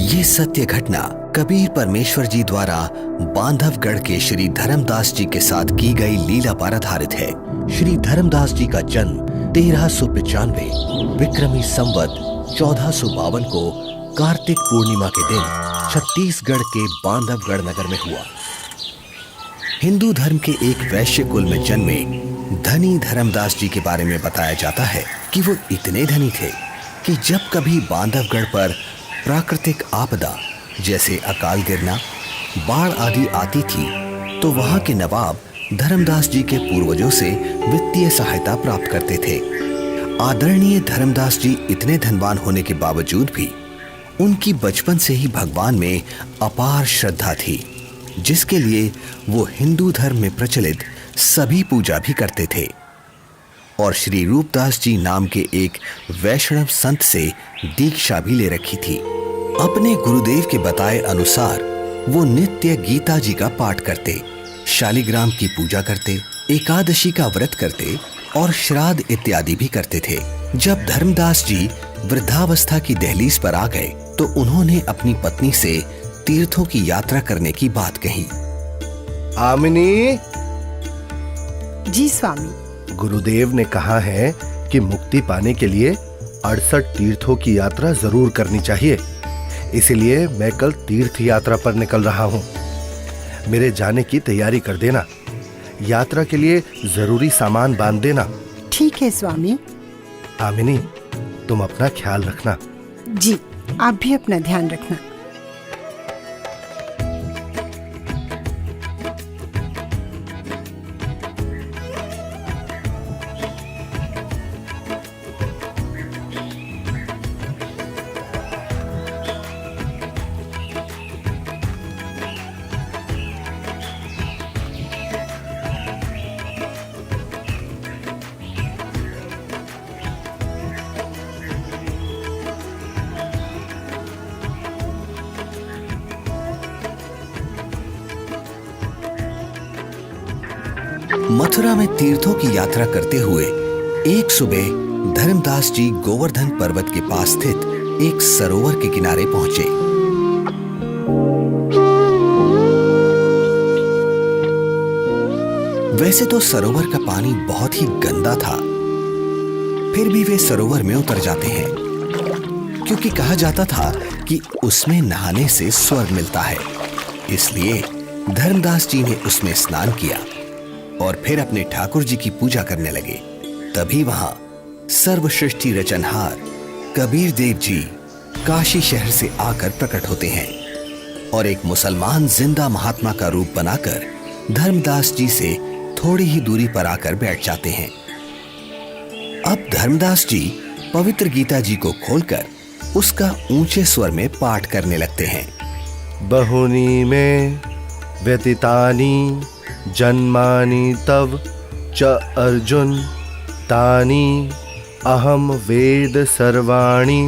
ये सत्य घटना कबीर परमेश्वर जी द्वारा बांधवगढ़ के श्री धर्मदास जी के साथ की गई लीला पर आधारित है। श्री धर्मदास जी का जन्म 1395 विक्रमी संवत 1452 को कार्तिक पूर्णिमा के दिन छत्तीसगढ़ के बांधवगढ़ नगर में हुआ। हिंदू धर्म के एक वैश्य कुल में जन्मे धनी धर्मदास जी के बारे में बताया जाता है कि वो इतने धनी थे कि जब कभी बांधवगढ़ पर प्राकृतिक आपदा जैसे अकाल गिरना, बाढ़ आदि आती थी तो वहां के नवाब धर्मदास जी के पूर्वजों से वित्तीय सहायता प्राप्त करते थे। आदरणीय धर्मदास जी इतने धनवान होने के बावजूद भी उनकी बचपन से ही भगवान में अपार श्रद्धा थी, जिसके लिए वो हिंदू धर्म में प्रचलित सभी पूजा भी करते थे और श्री रूपदास जी नाम के एक वैष्णव संत से दीक्षा भी ले रखी थी। अपने गुरुदेव के बताए अनुसार वो नित्य गीता जी का पाठ करते, शालिग्राम की पूजा करते, एकादशी का व्रत करते और श्राद्ध इत्यादि भी करते थे। जब धर्मदास जी वृद्धावस्था की दहलीज पर आ गए तो उन्होंने अपनी पत्नी से तीर्थों की यात्रा करने की बात कही। आमिनी। जी स्वामी। गुरुदेव ने कहा है कि मुक्ति पाने के लिए 68 तीर्थों की यात्रा जरूर करनी चाहिए, इसीलिए मैं कल तीर्थ यात्रा पर निकल रहा हूँ। मेरे जाने की तैयारी कर देना, यात्रा के लिए जरूरी सामान बांध देना। ठीक है स्वामी। आमिनी, तुम अपना ख्याल रखना। जी, आप भी अपना ध्यान रखना। मथुरा में तीर्थों की यात्रा करते हुए एक सुबह धर्मदास जी गोवर्धन पर्वत के पास स्थित एक सरोवर के किनारे पहुंचे। वैसे तो सरोवर का पानी बहुत ही गंदा था, फिर भी वे सरोवर में उतर जाते हैं क्योंकि कहा जाता था कि उसमें नहाने से स्वर्ग मिलता है। इसलिए धर्मदास जी ने उसमें स्नान किया और फिर अपने ठाकुर जी की पूजा करने लगे। तभी वहां सर्वसृष्टि रचनहार कबीर देव जी काशी शहर से आकर प्रकट होते हैं और एक मुसलमान जिंदा महात्मा का रूप बनाकर धर्मदास जी से थोड़ी ही दूरी पर आकर बैठ जाते हैं। अब धर्मदास जी पवित्र गीता जी को खोलकर उसका ऊंचे स्वर में पाठ करने लगते हैं। बहुनी में व्यतीतानि जन्मानि तव च अर्जुन तानि अहम वेद सर्वाणि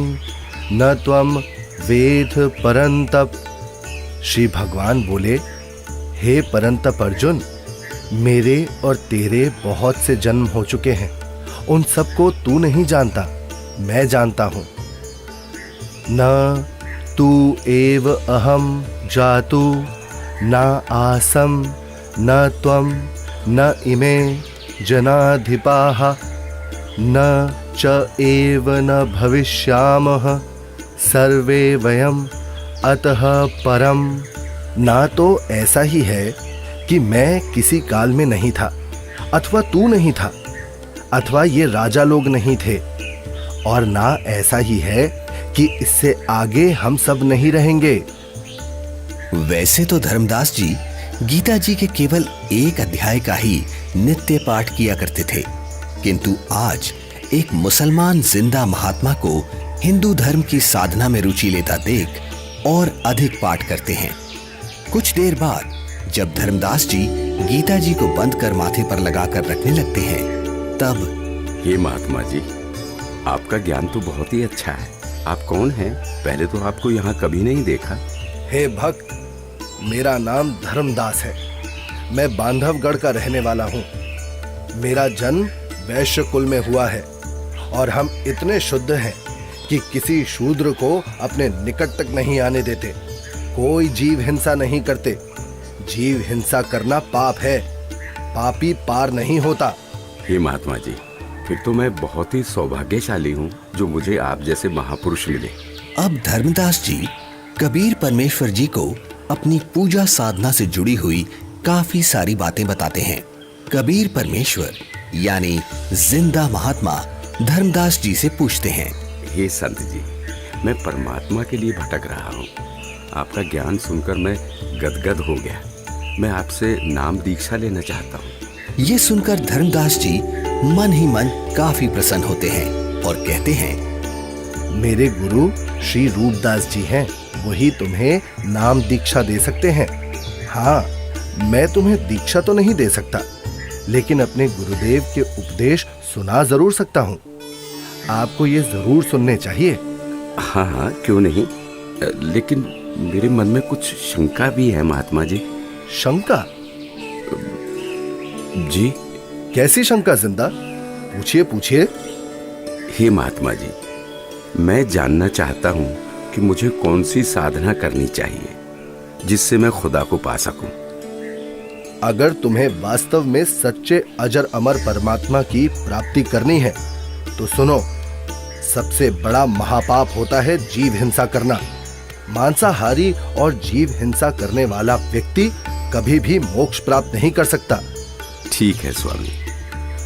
न त्वम वेद परंतप। श्री भगवान बोले, हे परंतप अर्जुन, मेरे और तेरे बहुत से जन्म हो चुके हैं, उन सबको तू नहीं जानता, मैं जानता हूँ। न तू एव अहम जातु न आसम न त्वम न इमे जनाधिपाः न च एव न भविष्यामः सर्वे वयम अतः परम। ना तो ऐसा ही है कि मैं किसी काल में नहीं था, अथवा तू नहीं था, अथवा ये राजा लोग नहीं थे, और ना ऐसा ही है कि इससे आगे हम सब नहीं रहेंगे। वैसे तो धर्मदास जी गीता जी के केवल एक अध्याय का ही नित्य पाठ किया करते थे, किंतु आज एक मुसलमान जिंदा महात्मा को हिंदू धर्म की साधना में रुचि लेता देख और अधिक पाठ करते हैं। कुछ देर बाद जब धर्मदास जी गीता जी को बंद कर माथे पर लगाकर रखने लगते हैं, तब हे महात्मा जी, आपका ज्ञान तो बहुत ही अच्छा है। आप कौन हैं? पहले तो आपको यहाँ कभी नहीं देखा। हे भक्त, मेरा नाम धर्मदास है। मैं बांधवगढ़ का रहने वाला हूँ। मेरा जन्म वैश्य कुल में हुआ है और हम इतने शुद्ध हैं कि किसी शूद्र को अपने निकट तक नहीं आने देते, कोई जीव हिंसा नहीं करते। जीव हिंसा करना पाप है, पापी पार नहीं होता। हे महात्मा जी, फिर तो मैं बहुत ही सौभाग्यशाली हूँ जो मुझे आप जैसे महापुरुष मिले। अब धर्मदास जी कबीर परमेश्वर जी को अपनी पूजा साधना से जुड़ी हुई काफी सारी बातें बताते हैं। कबीर परमेश्वर यानी जिंदा महात्मा धर्मदास जी से पूछते हैं, हे संत जी, मैं परमात्मा के लिए भटक रहा हूँ। आपका ज्ञान सुनकर मैं गदगद हो गया। मैं आपसे नाम दीक्षा लेना चाहता हूँ। ये सुनकर धर्मदास जी मन ही मन काफी प्रसन्न होते हैं और कहते हैं, मेरे गुरु श्री रूपदास जी हैं, वही तुम्हें नाम दीक्षा दे सकते हैं। हाँ, मैं तुम्हें दीक्षा तो नहीं दे सकता, लेकिन अपने गुरुदेव के उपदेश सुना जरूर सकता हूँ। आपको ये जरूर सुनने चाहिए। हाँ हाँ, क्यों नहीं, लेकिन मेरे मन में कुछ शंका भी है महात्मा जी। शंका? जी। कैसी शंका जिंदा? पूछिए पूछिए। हे महात्मा जी, मैं जानना चाहता हूँ कि मुझे कौन सी साधना करनी चाहिए जिससे मैं खुदा को पा सकूं। अगर तुम्हें वास्तव में सच्चे अजर अमर परमात्मा की प्राप्ति करनी है तो सुनो, सबसे बड़ा महापाप होता है जीव हिंसा करना। मांसाहारी और जीव हिंसा करने वाला व्यक्ति कभी भी मोक्ष प्राप्त नहीं कर सकता। ठीक है स्वामी,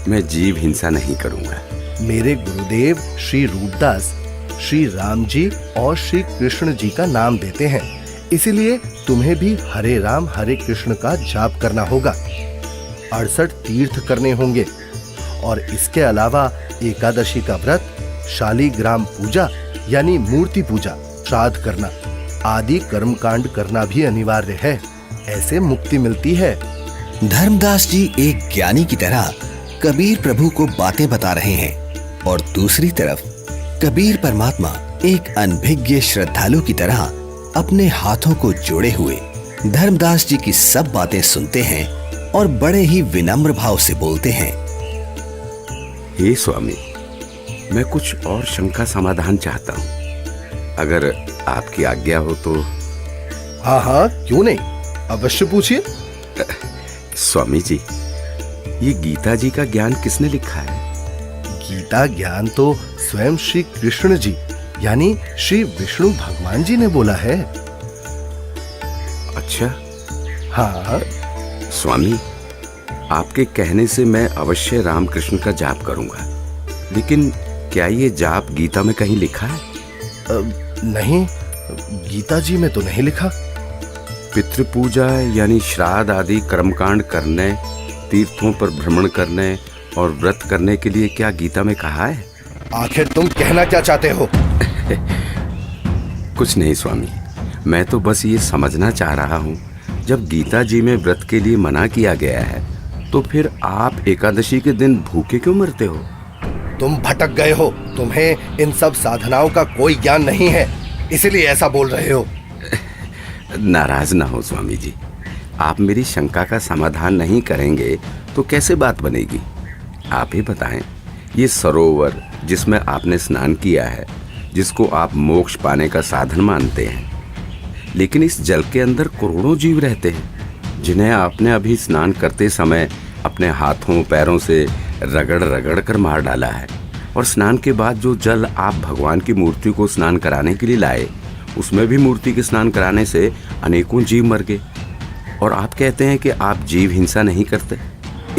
मैं जीव हिंसा नहीं करूंगा। मेरे गुरुदेव श्री रूपदास श्री राम जी और श्री कृष्ण जी का नाम देते हैं, इसीलिए तुम्हें भी हरे राम हरे कृष्ण का जाप करना होगा। 68 तीर्थ करने होंगे और इसके अलावा एकादशी का व्रत, शालीग्राम पूजा यानी मूर्ति पूजा, श्राद्ध करना आदि कर्मकांड करना भी अनिवार्य है। ऐसे मुक्ति मिलती है। धर्मदास जी एक ज्ञानी की तरह कबीर प्रभु को बातें बता रहे हैं और दूसरी तरफ कबीर परमात्मा एक अनभिज्ञ श्रद्धालु की तरह अपने हाथों को जोड़े हुए धर्मदास जी की सब बातें सुनते हैं और बड़े ही विनम्र भाव से बोलते हैं, हे स्वामी, मैं कुछ और शंका समाधान चाहता हूँ, अगर आपकी आज्ञा हो तो। हाँ हाँ, क्यों नहीं, अवश्य पूछिए। स्वामी जी, ये गीता जी का ज्ञान किसने लिखा है? गीता ज्ञान तो स्वयं श्री कृष्ण जी यानी श्री विष्णु भगवान जी ने बोला है। अच्छा। हाँ स्वामी, आपके कहने से मैं अवश्य रामकृष्ण का जाप करूंगा, लेकिन क्या ये जाप गीता में कहीं लिखा है? नहीं, गीता जी में तो नहीं लिखा। पितृपूजा यानी श्राद्ध आदि कर्मकांड करने, तीर्थों पर भ्रमण करने और व्रत करने के लिए क्या गीता में कहा है? आखिर तुम कहना क्या चाहते हो? कुछ नहीं स्वामी, मैं तो बस ये समझना चाह रहा हूँ, जब गीता जी में व्रत के लिए मना किया गया है तो फिर आप एकादशी के दिन भूखे क्यों मरते हो? तुम भटक गए हो, तुम्हें इन सब साधनाओं का कोई ज्ञान नहीं है, इसलिए ऐसा बोल रहे हो। नाराज ना हो स्वामी जी, आप मेरी शंका का समाधान नहीं करेंगे तो कैसे बात बनेगी? आप ही बताएं, ये सरोवर जिसमें आपने स्नान किया है, जिसको आप मोक्ष पाने का साधन मानते हैं, लेकिन इस जल के अंदर करोड़ों जीव रहते हैं जिन्हें आपने अभी स्नान करते समय अपने हाथों पैरों से रगड़ रगड़ कर मार डाला है, और स्नान के बाद जो जल आप भगवान की मूर्ति को स्नान कराने के लिए लाए, उसमें भी मूर्ति के स्नान कराने से अनेकों जीव मर गए, और आप कहते हैं कि आप जीव हिंसा नहीं करते।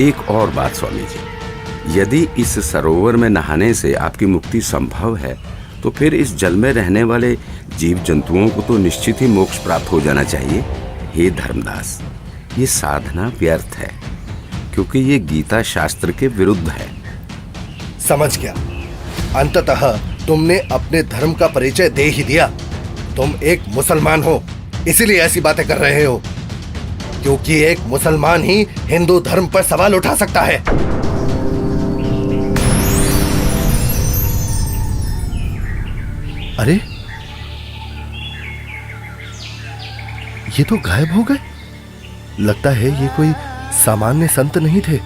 एक और बात स्वामी जी, यदि इस सरोवर में नहाने से आपकी मुक्ति संभव है तो फिर इस जल में रहने वाले जीव जंतुओं को तो निश्चित ही मोक्ष प्राप्त हो जाना चाहिए। हे धर्मदास, ये साधना व्यर्थ है, क्योंकि ये गीता शास्त्र के विरुद्ध है। समझ गया, अंततः तुमने अपने धर्म का परिचय दे ही दिया। तुम एक मुसलमान हो, इसीलिए ऐसी बातें कर रहे हो, क्योंकि एक मुसलमान ही हिंदू धर्म पर सवाल उठा सकता है। अरे, ये तो गायब हो गए। लगता है ये कोई सामान्य संत नहीं थे।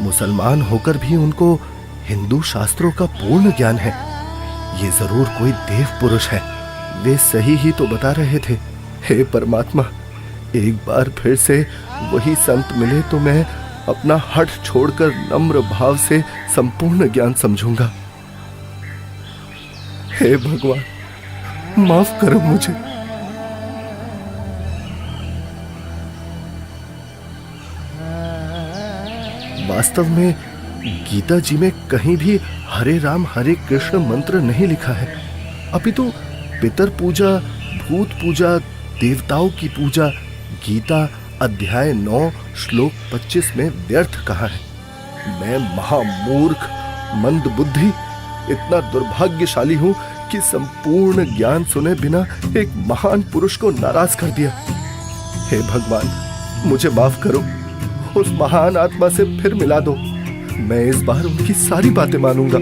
मुसलमान होकर भी उनको हिंदू शास्त्रों का पूर्ण ज्ञान है। ये जरूर कोई देव पुरुष है। वे सही ही तो बता रहे थे। हे परमात्मा, एक बार फिर से वही संत मिले तो मैं अपना हठ छोड़कर नम्र भाव से संपूर्ण ज्ञान समझूंगा। हे भगवान, माफ करो मुझे। वास्तव में गीता जी में कहीं भी हरे राम हरे कृष्ण मंत्र नहीं लिखा है, अपितु पितर पूजा, भूत पूजा, देवताओं की पूजा गीता अध्याय 9 श्लोक 25 में व्यर्थ कहा है। मैं महामूर्ख, मंद बुद्धि, इतना दुर्भाग्यशाली हूं कि संपूर्ण ज्ञान सुने बिना एक महान पुरुष को नाराज कर दिया। हे भगवान, मुझे माफ करो, उस महान आत्मा से फिर मिला दो। मैं इस बार उनकी सारी बातें मानूंगा।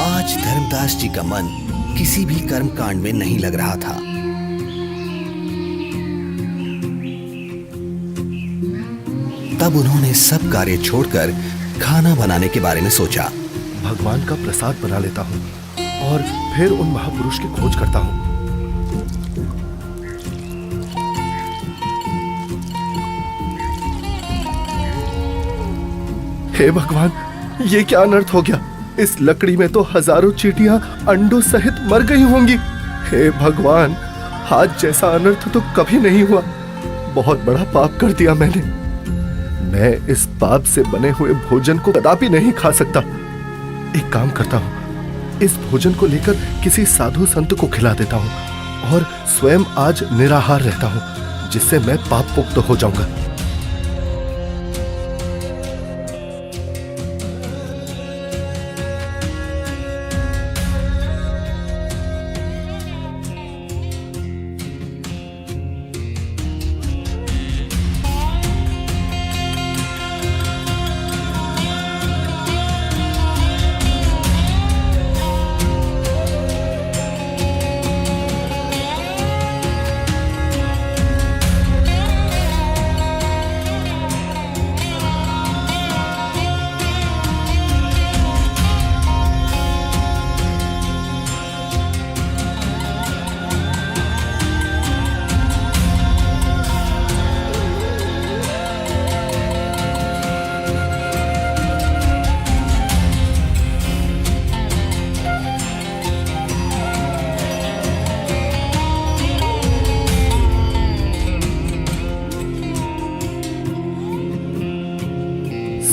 आज धर्मदास जी का मन किसी भी कर्म कांड में नहीं लग रहा था। तब उन्होंने सब कार्य छोड़कर खाना बनाने के बारे में सोचा। भगवान का प्रसाद बना लेता हूँ और फिर उन महापुरुष की खोज करता हूँ। हे भगवान, ये क्या अनर्थ हो गया? इस लकड़ी में तो हजारों चींटियां अंडों सहित मर गई होंगी। हे भगवान, आज जैसा अनर्थ तो कभी नहीं हुआ। बहुत बड़ा पाप कर दिया मैंने। मैं इस पाप से बने हुए भोजन को कदापि नहीं खा सकता। एक काम करता हूँ, इस भोजन को लेकर किसी साधु संत को खिला देता हूँ और स्वयं आज निराहार रहता हूँ, जिससे मैं पाप मुक्त हो जाऊंगा।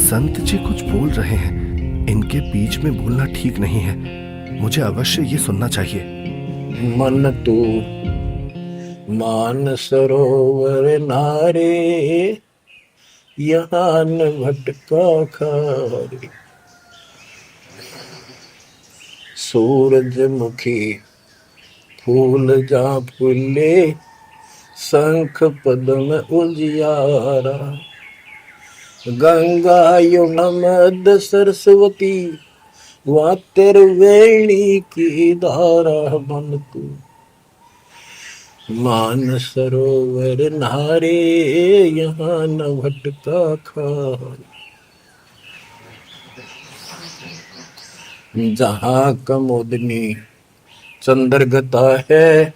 संत जी कुछ बोल रहे हैं, इनके बीच में बोलना ठीक नहीं है। मुझे अवश्य ये सुनना चाहिए। मन तू मान सरोवर नारे, यहाँ न भटका खारे। सूरजमुखी फूल जा फूले, शंख पद्म उजियारा। गंगा यमुना मद सरस्वती, वहाँ त्रिवेणी की धारा। मन तू मान सरोवर नारे, यहाँ न भटका खारे। जहाँ कमोदनी चंद्रगता है,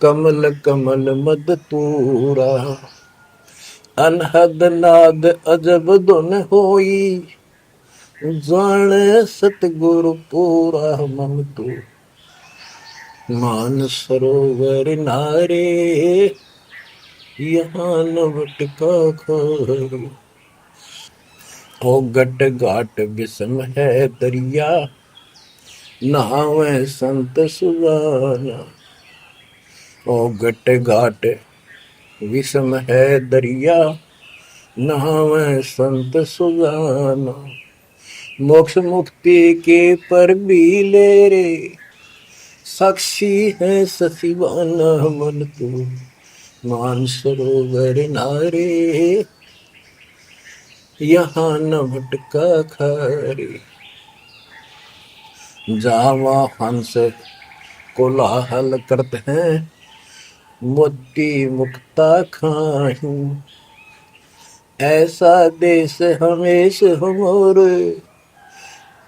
कमल कमल मद तूरा। अनहद नाद अजब धुन होई, जाने सतगुरु पूरा। मन तू मान सरोवर नारे, यहाँ न भटका खारे। ओ गट घाट विषम है दरिया, नहावे संत सुजाना। ओ गट घाट विषम है दरिया, नहावे संत सुजाना। मोक्ष मुक्ति के पर भी ले रे, साक्षी है ससीवाना। मन तू मान सरोवर नारे, यहाँ न भटका खारे। जावा हंस कोलाहल करते हैं, मोती मुक्ता खाऊं। ऐसा देश हमेश हमोरे,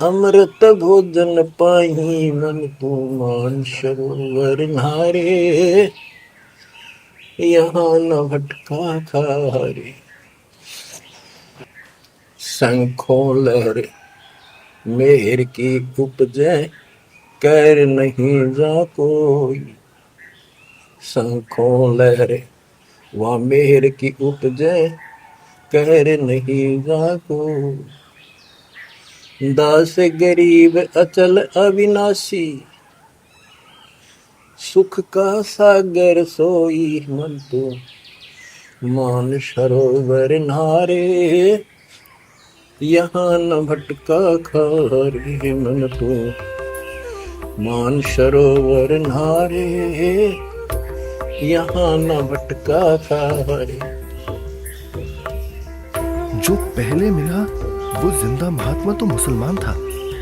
अमृत भोजन पाही मन तू मान सरोवर नारे, यहाँ न भटका खारे। शंखों लहरे मेहर की उपजे, कर नहीं जा कोई। शंखों लहरे वहाँ मेहर की उपजे, कर नहीं जा कोई। दास गरीब अचल अविनाशी, सुख का सागर सोई मन तो मान सरोवर नारे, यहाँ न भटका खारे मन तो मान सरोवर नारे, यहाँ न भटका खारे। जो पहले मिला वो जिंदा महात्मा तो मुसलमान था,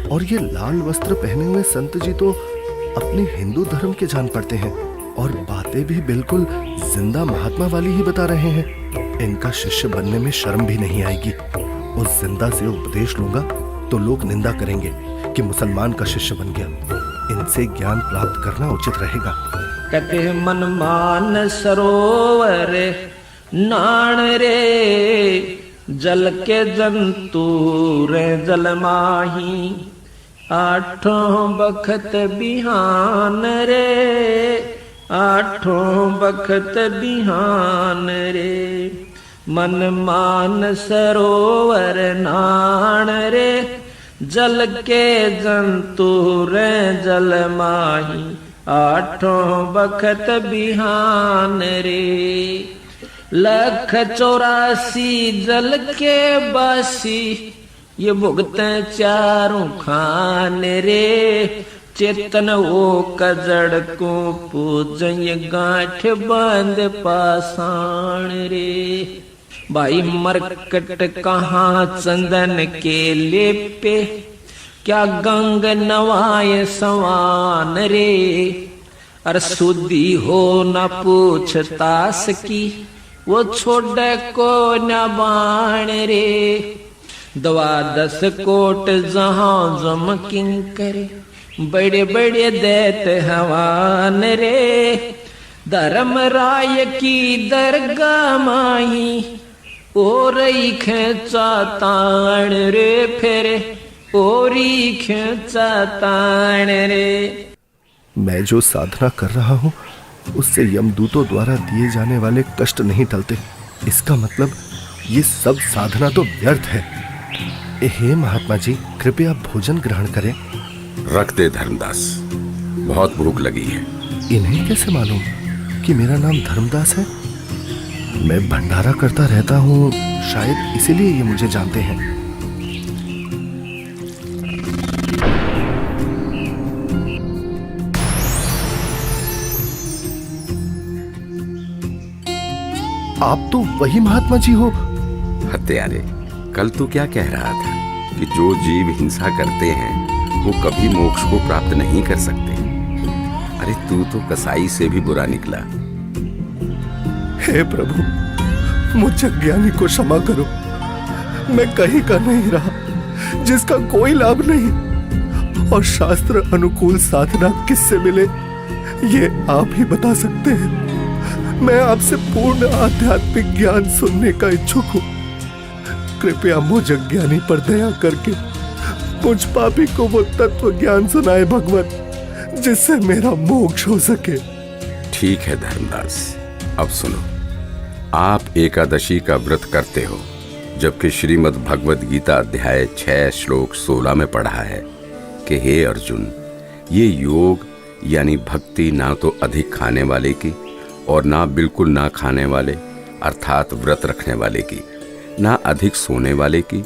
और ये लाल वस्त्र पहने हुए संत जी तो अपने हिंदू धर्म के जान पड़ते हैं, और बातें भी बिल्कुल जिंदा महात्मा वाली ही बता रहे हैं। इनका शिष्य बनने में शर्म भी नहीं आएगी। उस जिंदा से उपदेश लूंगा तो लोग निंदा करेंगे कि मुसलमान का शिष्य बन गया। इनसे ज्ञान प्राप्त करना उचित रहेगा। कहते मन मान सरोवर नाण रे, जल के जंतु रे जल माही, आठों बखत बिहान रे, आठों बखत बिहान रे। मन मान सरोवर नाण रे, जल के जंतु रे जल माही, आठों बखत बिहान रे। 184 जल के बासी, ये भुगते चारों खान रे। चेतन वो कजड़ को पूजय, गांठ बांध पाषाण रे। भाई मरकट कहाँ चंदन के लेपे, क्या गंग नवाए सवान रे। अर सुधी हो न पूछतास की, वो छोड़ को न बाण रे। 12 कोट जहां जम किंकर, बड़े बड़े दैत हवान रे। धर्म राय की दरगाह माही, ओरई खेचा ताण रे फेरे, ओरी खेचा ताण रे। मैं जो साधना कर रहा हूँ उससे यमदूतों द्वारा दिए जाने वाले कष्ट नहीं टलते। इसका मतलब ये सब साधना तो व्यर्थ है। हे महात्मा जी, कृपया भोजन ग्रहण करें। रख दे धर्मदास, बहुत भूख लगी है। इन्हें कैसे मालूम कि मेरा नाम धर्मदास है? मैं भंडारा करता रहता हूँ, शायद इसीलिए ये मुझे जानते हैं। आप तो वही महात्मा जी हो। हत्यारे, कल तू क्या कह रहा था कि जो जीव हिंसा करते हैं वो कभी मोक्ष को प्राप्त नहीं कर सकते। अरे तू तो कसाई से भी बुरा निकला। हे प्रभु, मुझ अज्ञानी को क्षमा करो। मैं कहीं का नहीं रहा जिसका कोई लाभ नहीं, और शास्त्र अनुकूल साधना किससे मिले ये आप ही बता सकते हैं। मैं आपसे पूर्ण आध्यात्मिक ज्ञान सुनने का इच्छुक हूँ। कृपया मुझ अज्ञानी पर दया करके मुझ पापी को वो तत्व ज्ञान सुनाए भगवत, जिससे मेरा मोक्ष हो सके। ठीक है धर्मदास, अब सुनो। आप एकादशी का व्रत करते हो, जबकि श्रीमद् भगवद गीता अध्याय 6 श्लोक 16 में पढ़ा है कि हे अर्जुन, ये योग यानी भक्ति ना तो अधिक खाने वाले की और ना बिल्कुल ना खाने वाले अर्थात व्रत रखने वाले की, ना अधिक सोने वाले की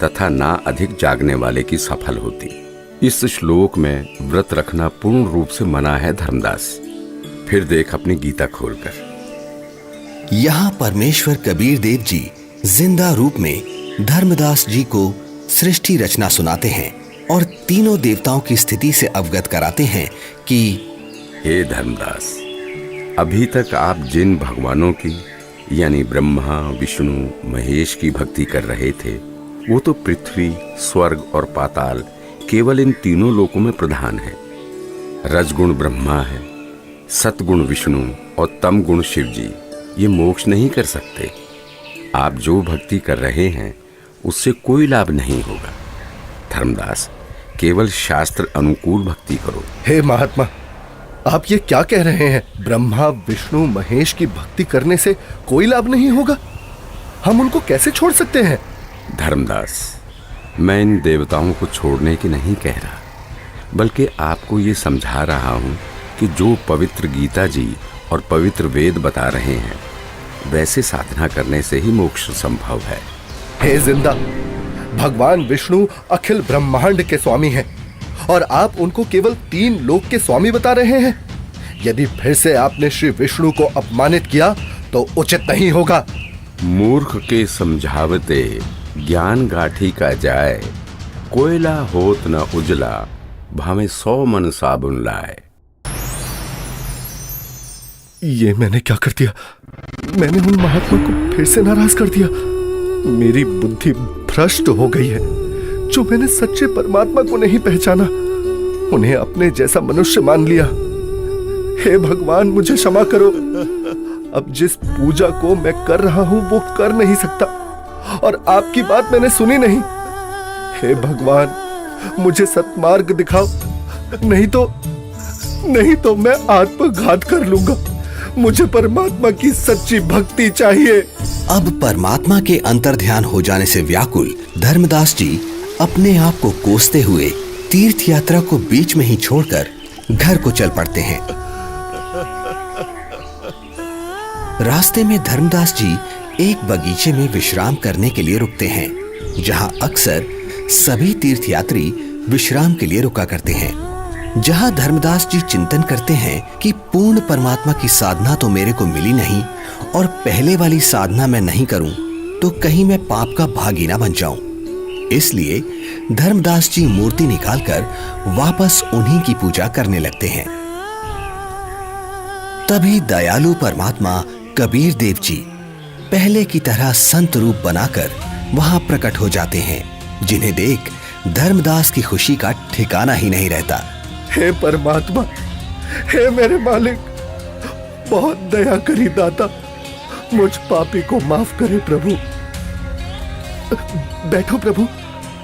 तथा ना अधिक जागने वाले की सफल होती। इस श्लोक में व्रत रखना पूर्ण रूप से मना है धर्मदास। फिर देख अपनी गीता खोलकर। यहाँ परमेश्वर कबीर देव जी जिंदा रूप में धर्मदास जी को सृष्टि रचना सुनाते हैं और तीनों देवताओं की स्थिति से अवगत कराते हैं कि हे धर्मदास, अभी तक आप जिन भगवानों की यानी ब्रह्मा विष्णु महेश की भक्ति कर रहे थे, वो तो पृथ्वी, स्वर्ग और पाताल केवल इन तीनों लोकों में प्रधान है। रजगुण ब्रह्मा है, सतगुण विष्णु और तम गुण शिव जी ये मोक्ष नहीं कर सकते। आप जो भक्ति कर रहे हैं उससे कोई लाभ नहीं होगा। धर्मदास, केवल शास्त्र अनुकूल भक्ति करो। हे महात्मा, आप ये क्या कह रहे हैं? ब्रह्मा विष्णु महेश की भक्ति करने से कोई लाभ नहीं होगा? हम उनको कैसे छोड़ सकते हैं? धर्मदास, मैं इन देवताओं को छोड़ने की नहीं कह रहा, बल्कि आपको ये समझा रहा हूँ कि जो पवित्र गीता जी और पवित्र वेद बता रहे हैं वैसे साधना करने से ही मोक्ष संभव है। हे जिंदा, भगवान विष्णु अखिल ब्रह्मांड के स्वामी हैं और आप उनको केवल 3 लोक के स्वामी बता रहे हैं। यदि फिर से आपने श्री विष्णु को अपमानित किया तो उचित नहीं होगा। मूर्ख के समझावते ज्ञान गाठी का जाए, कोयला होत न उजला, भावे 100 मन साबुन लाए। ये मैंने क्या कर दिया? मैंने उन महात्मा को फिर से नाराज कर दिया। मेरी बुद्धि भ्रष्ट हो गई है। जो मैंने सच्चे परमात्मा को नहीं पहचाना, उन्हें अपने जैसा मनुष्य मान लिया। हे भगवान, मुझे क्षमा करो। अब जिस पूजा को मैं कर रहा हूं वो कर नहीं सकता और आपकी बात मैंने सुनी नहीं। हे भगवान, मुझे सत्मार्ग दिखाओ, नहीं तो मैं आत्मघात कर लूंगा। मुझे परमात्मा की सच्ची भक्ति चाहिए। अब परमात्मा के अंतर्ध्यान हो जाने से व्याकुल धर्मदास जी अपने आप को कोसते हुए तीर्थ यात्रा को बीच में ही छोड़कर घर को चल पड़ते हैं। रास्ते में धर्मदास जी एक बगीचे में विश्राम करने के लिए रुकते हैं, जहां अक्सर सभी तीर्थयात्री विश्राम के लिए रुका करते हैं। जहां धर्मदास जी चिंतन करते हैं कि पूर्ण परमात्मा की साधना तो मेरे को मिली नहीं और पहले वाली साधना मैं नहीं करूं तो कहीं मैं पाप का भागी ना बन जाऊं। इसलिए धर्मदास जी मूर्ति निकालकर वापस उन्हीं की पूजा करने लगते हैं। तभी दयालु परमात्मा कबीर देव जी पहले की तरह संत रूप बनाकर वहां प्रकट हो जाते हैं, जिन्हें देख धर्मदास की खुशी का ठिकाना ही नहीं रहता। हे परमात्मा, हे मेरे मालिक, बहुत दया करी दाता, मुझ पापी को माफ करे प्रभु। बैठो प्रभु,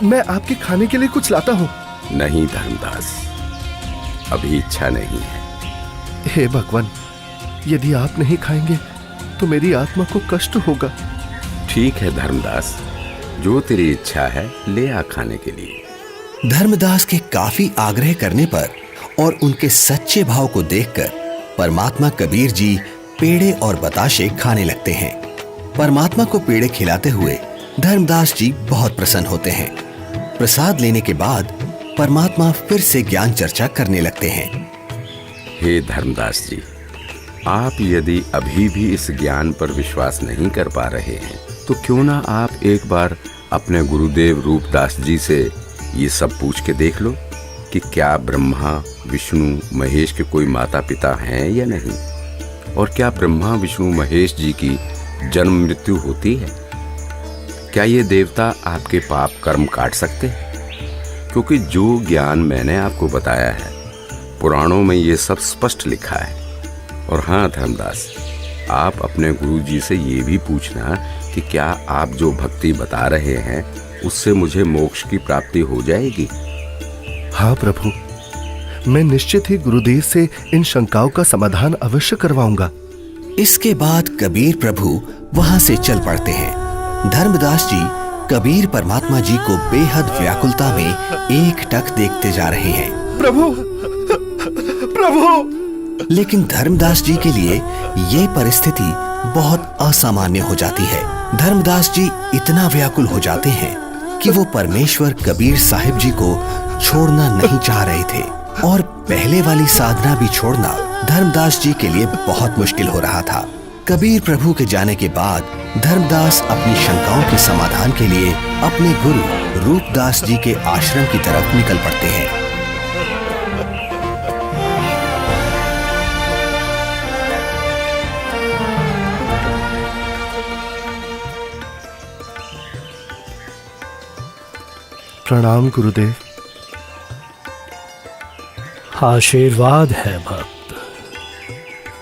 मैं आपके खाने के लिए कुछ लाता हूँ। नहीं धर्मदास, अभी इच्छा नहीं है। हे भगवान, यदि आप नहीं खाएंगे तो मेरी आत्मा को कष्ट होगा। ठीक है धर्मदास, जो तेरी इच्छा है ले आ खाने के लिए। धर्मदास के काफी आग्रह करने पर और उनके सच्चे भाव को देखकर परमात्मा कबीर जी पेड़े और बताशे खाने लगते हैं। परमात्मा को पेड़े खिलाते हुए धर्मदास जी बहुत प्रसन्न होते हैं। प्रसाद लेने के बाद परमात्मा फिर से ज्ञान चर्चा करने लगते हैं। हे धर्मदास जी, आप यदि अभी भी इस ज्ञान पर विश्वास नहीं कर पा रहे हैं तो क्यों ना आप एक बार अपने गुरुदेव रूपदास जी से ये सब पूछ के देख लो कि क्या ब्रह्मा विष्णु महेश के कोई माता पिता हैं या नहीं, और क्या ब्रह्मा विष्णु महेश जी की जन्म मृत्यु होती है। क्या ये देवता आपके पाप कर्म काट सकते हैं? क्योंकि जो ज्ञान मैंने आपको बताया है पुराणों में ये सब स्पष्ट लिखा है। और हाँ धर्मदास, आप अपने गुरु जी से ये भी पूछना कि क्या आप जो भक्ति बता रहे हैं उससे मुझे मोक्ष की प्राप्ति हो जाएगी। हाँ प्रभु, मैं निश्चित ही गुरुदेव से इन शंकाओं का समाधान अवश्य करवाऊंगा। इसके बाद कबीर प्रभु वहां से चल पड़ते हैं। धर्मदास जी कबीर परमात्मा जी को बेहद व्याकुलता में एकटक देखते जा रहे हैं। प्रभु, प्रभु! लेकिन धर्मदास जी के लिए ये परिस्थिति बहुत असामान्य हो जाती है। धर्मदास जी इतना व्याकुल हो जाते हैं कि वो परमेश्वर कबीर साहिब जी को छोड़ना नहीं चाह रहे थे और पहले वाली साधना भी छोड़ना धर्मदास जी के लिए बहुत मुश्किल हो रहा था। कबीर प्रभु के जाने के बाद धर्मदास अपनी शंकाओं के समाधान के लिए अपने गुरु रूपदास जी के आश्रम की तरफ निकल पड़ते हैं। प्रणाम गुरुदेव। आशीर्वाद है भक्त।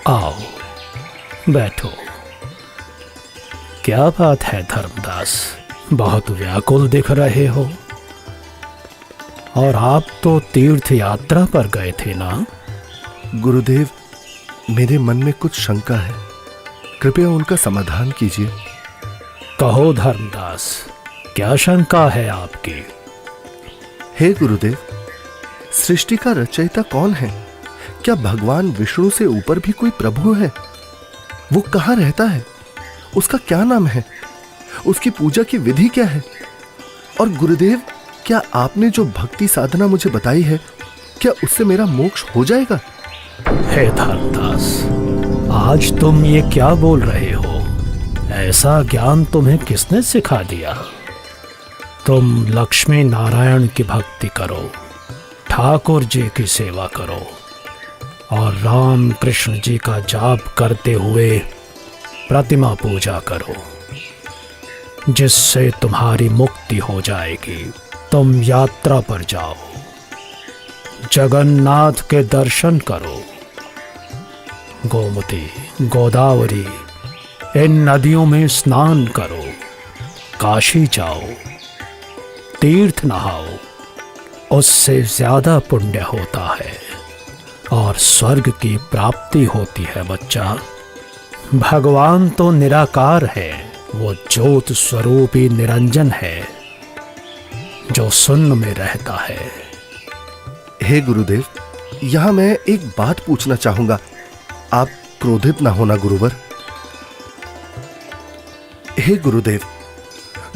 आओ बैठो। क्या बात है धर्मदास, बहुत व्याकुल दिख रहे हो। और आप तो तीर्थ यात्रा पर गए थे ना? गुरुदेव, मेरे मन में कुछ शंका है, कृपया उनका समाधान कीजिए। कहो धर्मदास, क्या शंका है आपकी? हे गुरुदेव, सृष्टि का रचयिता कौन है? क्या भगवान विष्णु से ऊपर भी कोई प्रभु है? वो कहाँ रहता है? उसका क्या नाम है? उसकी पूजा की विधि क्या है? और गुरुदेव, क्या आपने जो भक्ति साधना मुझे बताई है, क्या उससे मेरा मोक्ष हो जाएगा? हे धर्मदास, आज तुम ये क्या बोल रहे हो? ऐसा ज्ञान तुम्हें किसने सिखा दिया? तुम लक्ष्मी नारायण की भक्ति करो, ठाकुर जी की सेवा करो और राम कृष्ण जी का जाप करते हुए प्रतिमा पूजा करो, जिससे तुम्हारी मुक्ति हो जाएगी। तुम यात्रा पर जाओ, जगन्नाथ के दर्शन करो, गोमती, गोदावरी इन नदियों में स्नान करो, काशी जाओ, तीर्थ नहाओ, उससे ज्यादा पुण्य होता है और स्वर्ग की प्राप्ति होती है बच्चा। भगवान तो निराकार है, वो ज्योत स्वरूपी निरंजन है जो शून्य में रहता है। हे गुरुदेव, यहां मैं एक बात पूछना चाहूंगा, आप क्रोधित ना होना गुरुवर। हे गुरुदेव,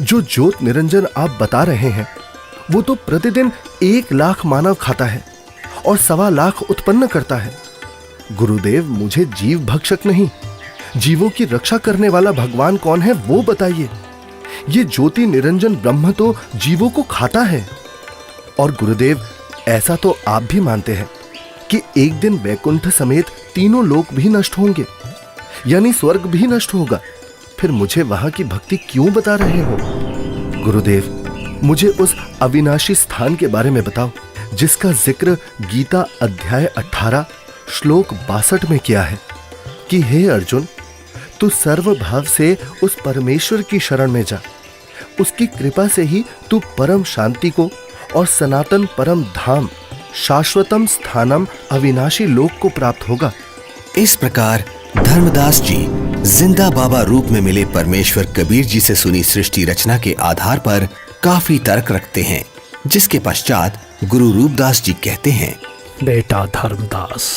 जो ज्योत निरंजन आप बता रहे हैं, वो तो प्रतिदिन 1 लाख मानव खाता है और 1.25 लाख उत्पन्न करता है। गुरुदेव, मुझे जीव भक्षक नहीं, जीवों की रक्षा करने वाला भगवान कौन है वो बताइए। ये ज्योति निरंजन ब्रह्म तो जीवों को खाता है। और गुरुदेव, ऐसा तो आप भी मानते हैं कि एक दिन वैकुंठ समेत तीनों लोक भी नष्ट होंगे, यानी स्वर्ग भी नष्ट होगा। फिर मुझे वहां की भक्ति क्यों बता रहे हो? गुरुदेव, मुझे उस अविनाशी स्थान के बारे में बताओ जिसका जिक्र गीता अध्याय 18 श्लोक 62 में किया है कि हे अर्जुन, तू सर्वभाव से उस परमेश्वर की शरण में जा, उसकी कृपा से ही तू परम शांति को और सनातन परम धाम शाश्वतम स्थानम अविनाशी लोक को प्राप्त होगा। इस प्रकार धर्मदास जी जिंदा बाबा रूप में मिले परमेश्वर कबीर जी से सुनी सृष्टि रचना के आधार पर काफी तर्क रखते हैं, जिसके पश्चात गुरु रूपदास जी कहते हैं, बेटा धर्मदास,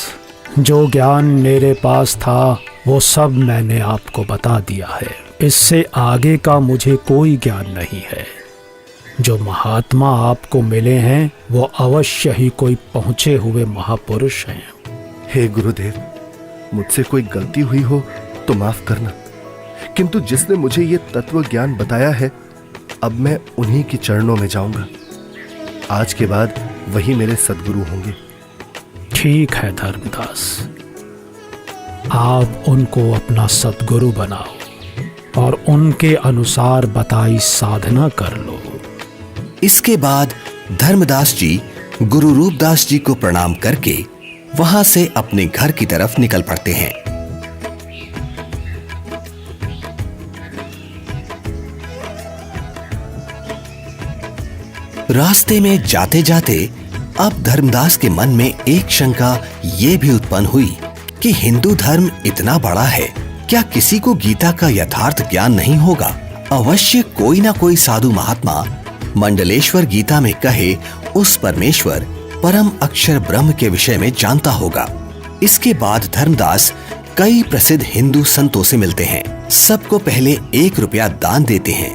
जो ज्ञान मेरे पास था वो सब मैंने आपको बता दिया है। इससे आगे का मुझे कोई ज्ञान नहीं है। जो महात्मा आपको मिले हैं वो अवश्य ही कोई पहुंचे हुए महापुरुष हैं। हे गुरुदेव, मुझसे कोई गलती हुई हो तो माफ करना, किंतु जिसने मुझे ये तत्व ज्ञान बताया है, अब मैं उन्हीं के चरणों में जाऊंगा। आज के बाद वही मेरे सद्गुरु होंगे। ठीक है धर्मदास, आप उनको अपना सद्गुरु बनाओ और उनके अनुसार बताई साधना कर लो। इसके बाद धर्मदास जी गुरु रूपदास जी को प्रणाम करके वहां से अपने घर की तरफ निकल पड़ते हैं। रास्ते में जाते जाते अब धर्मदास के मन में एक शंका ये भी उत्पन्न हुई कि हिंदू धर्म इतना बड़ा है, क्या किसी को गीता का यथार्थ ज्ञान नहीं होगा? अवश्य कोई ना कोई साधु महात्मा मंडलेश्वर गीता में कहे उस परमेश्वर परम अक्षर ब्रह्म के विषय में जानता होगा। इसके बाद धर्मदास कई प्रसिद्ध हिंदू संतों से मिलते हैं। सबको पहले 1 रुपया दान देते हैं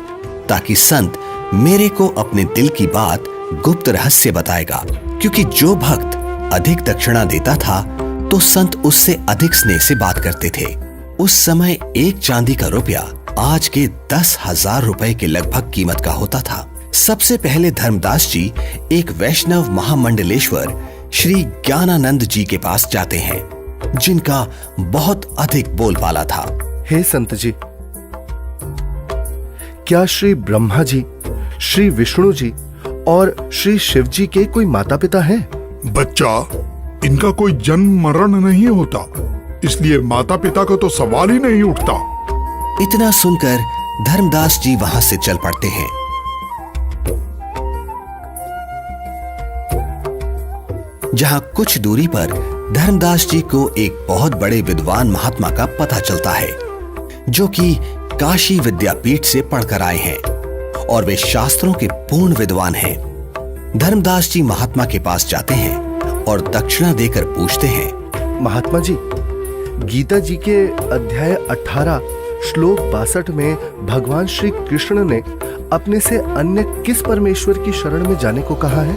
ताकि संत मेरे को अपने दिल की बात गुप्त रहस्य बताएगा, क्योंकि जो भक्त अधिक दक्षिणा देता था तो संत उससे अधिक स्नेह से बात करते थे। उस समय 1 चांदी का रुपया आज के 10,000 रुपए के लगभग कीमत का होता था। सबसे पहले धर्मदास जी एक वैष्णव महामंडलेश्वर श्री ज्ञानानंद जी के पास जाते हैं, जिनका बहुत अधिक बोलबाला था। हे संत जी, क्या श्री ब्रह्मा जी, श्री विष्णु जी और श्री शिव जी के कोई माता पिता हैं? बच्चा, इनका कोई जन्म मरण नहीं होता, इसलिए माता पिता का तो सवाल ही नहीं उठता। इतना सुनकर धर्मदास जी वहां से चल पड़ते हैं। जहां कुछ दूरी पर धर्मदास जी को एक बहुत बड़े विद्वान महात्मा का पता चलता है, जो कि काशी विद्यापीठ से पढ़कर आए हैं और वे शास्त्रों के पूर्ण विद्वान हैं। धर्मदास जी महात्मा के पास जाते हैं और दक्षिणा देकर पूछते हैं, महात्मा जी, गीता जी के अध्याय 18 श्लोक 62 में भगवान श्री कृष्ण ने अपने से अन्य किस परमेश्वर की शरण में जाने को कहा है?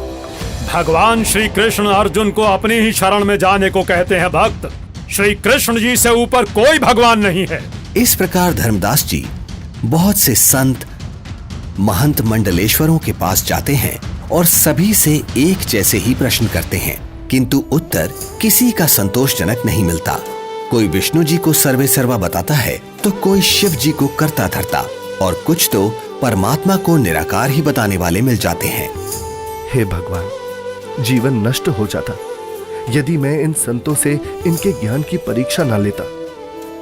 भगवान श्री कृष्ण अर्जुन को अपनी ही शरण में जाने को कहते हैं भक्त। श्री कृष्ण जी से ऊपर कोई भगवान नहीं है। इस प्रकार धर्मदास जी बहुत से संत महंत मंडलेश्वरों के पास जाते हैं और सभी से एक जैसे ही प्रश्न करते हैं, किंतु उत्तर किसी का संतोषजनक नहीं मिलता। कोई विष्णु जी को सर्वे सर्वा बताता है तो कोई शिव जी को करता धरता और कुछ तो परमात्मा को निराकार ही बताने वाले मिल जाते हैं। हे भगवान, जीवन नष्ट हो जाता यदि मैं इन संतों से इनके ज्ञान की परीक्षा ना लेता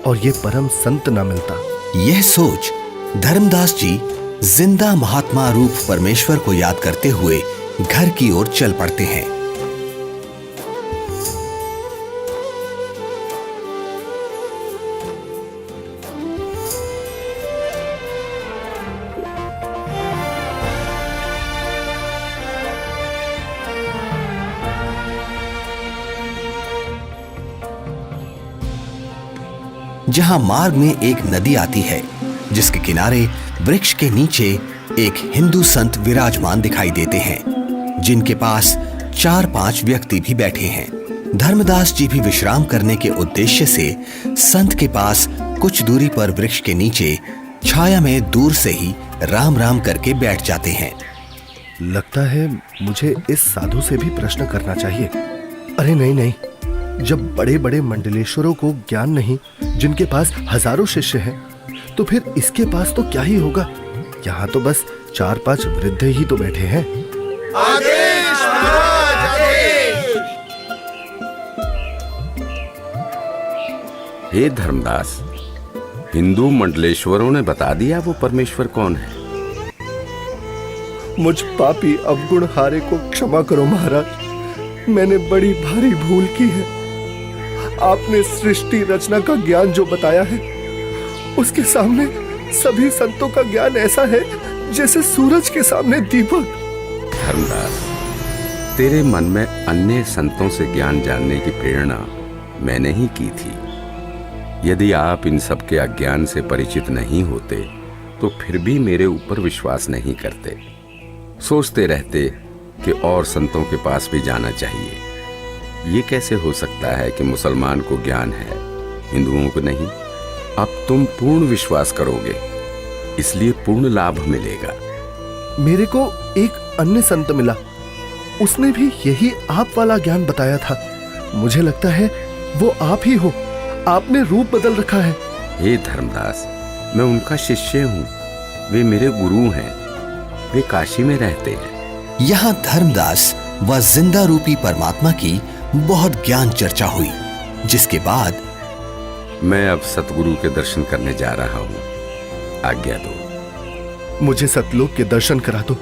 और ये परम संत ना मिलता। यह सोच धर्मदास जी जिंदा महात्मा रूप परमेश्वर को याद करते हुए घर की ओर चल पड़ते हैं। जहां मार्ग में एक नदी आती है, जिसके किनारे वृक्ष के नीचे एक हिंदू संत विराजमान दिखाई देते हैं, जिनके पास 4-5 व्यक्ति भी बैठे हैं। धर्मदास जी भी विश्राम करने के उद्देश्य से संत के पास कुछ दूरी पर वृक्ष के नीचे छाया में दूर से ही राम राम करके बैठ जाते हैं। लगता है मुझे इस साधु से भी प्रश्न करना चाहिए। अरे नहीं नहीं, जब बड़े बड़े मंडलेश्वरों को ज्ञान नहीं, जिनके पास हजारों शिष्य हैं, तो फिर इसके पास तो क्या ही होगा। यहाँ तो बस 4-5 वृद्ध ही तो बैठे हैं। आदेश महाराज, आदेश। हे धर्मदास, हिंदू मंडलेश्वरों ने बता दिया वो परमेश्वर कौन है। मुझ पापी अवगुण हारे को क्षमा करो महाराज, मैंने बड़ी भारी भूल की है। आपने सृष्टि रचना का ज्ञान जो बताया है, उसके सामने सभी संतों का ज्ञान ऐसा है जैसे सूरज के सामने दीपक। धर्मदास, तेरे मन में अन्य संतों से ज्ञान जानने की प्रेरणा मैंने ही की थी। यदि आप इन सब के अज्ञान से परिचित नहीं होते तो फिर भी मेरे ऊपर विश्वास नहीं करते, सोचते रहते कि और संतों के पास भी जाना चाहिए। ये कैसे हो सकता है कि मुसलमान को ज्ञान है, हिंदुओं को नहीं। अब तुम पूर्ण विश्वास करोगे, इसलिए पूर्ण लाभ मिलेगा। मेरे को एक अन्य संत मिला, उसने भी यही आप वाला ज्ञान बताया था। मुझे लगता है वो आप ही हो, आपने रूप बदल रखा है। हे धर्मदास, मैं उनका शिष्य हूँ, वे मेरे गुरु हैं, वे काशी में रहते हैं। यहाँ धर्मदास व जिंदा रूपी परमात्मा की बहुत ज्ञान चर्चा हुई, जिसके बाद मैं अब सतगुरु के दर्शन करने जा रहा हूँ, आज्ञा दो। मुझे सतलोक के दर्शन करा दो,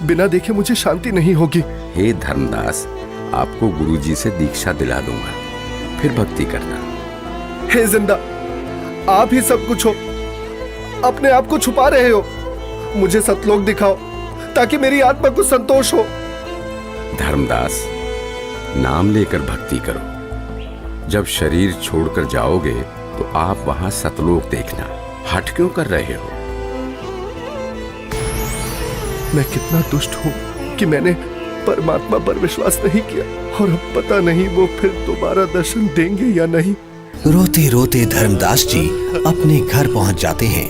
बिना देखे मुझे शांति नहीं होगी। हे धर्मदास, आपको गुरुजी से दीक्षा दिला दूंगा, फिर भक्ति करना। हे जिंदा, आप ही सब कुछ हो, अपने आप को छुपा रहे हो। मुझे सतलोक दिखाओ ताकि मेरी आत्मा को संतोष हो। धर्मदास, नाम लेकर भक्ति करो। जब शरीर छोड़कर जाओगे तो आप वहां सतलोक देखना। हट क्यों कर रहे हो? मैं कितना दुष्ट हूं कि मैंने परमात्मा पर विश्वास नहीं किया, और अब पता नहीं वो फिर दोबारा दर्शन देंगे या नहीं। रोते रोते धर्मदास जी अपने घर पहुंच जाते हैं।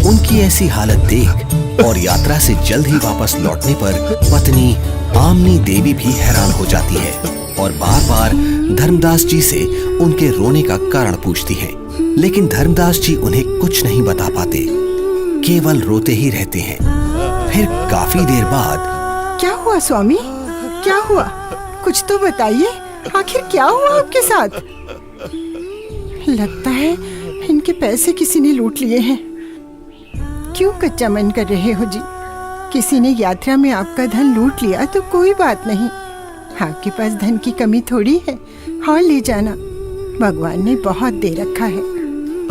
उनकी ऐसी हालत देख और यात्रा से जल्द ही वापस लौटने पर पत्नी आमनी देवी भी हैरान हो जाती है और बार बार धर्मदास जी से उनके रोने का कारण पूछती है, लेकिन धर्मदास जी उन्हें कुछ नहीं बता पाते, केवल रोते ही रहते हैं। फिर काफी देर बाद क्या हुआ स्वामी, क्या हुआ? कुछ तो बताइए, आखिर क्या हुआ आपके साथ? लगता है इनके पैसे किसी ने लूट लिए हैं। क्यों कच्चा मन कर रहे हो जी? किसी ने यात्रा में आपका धन लूट लिया तो कोई बात नहीं, आपके पास धन की कमी थोड़ी है, और ले जाना, भगवान ने बहुत दे रखा है।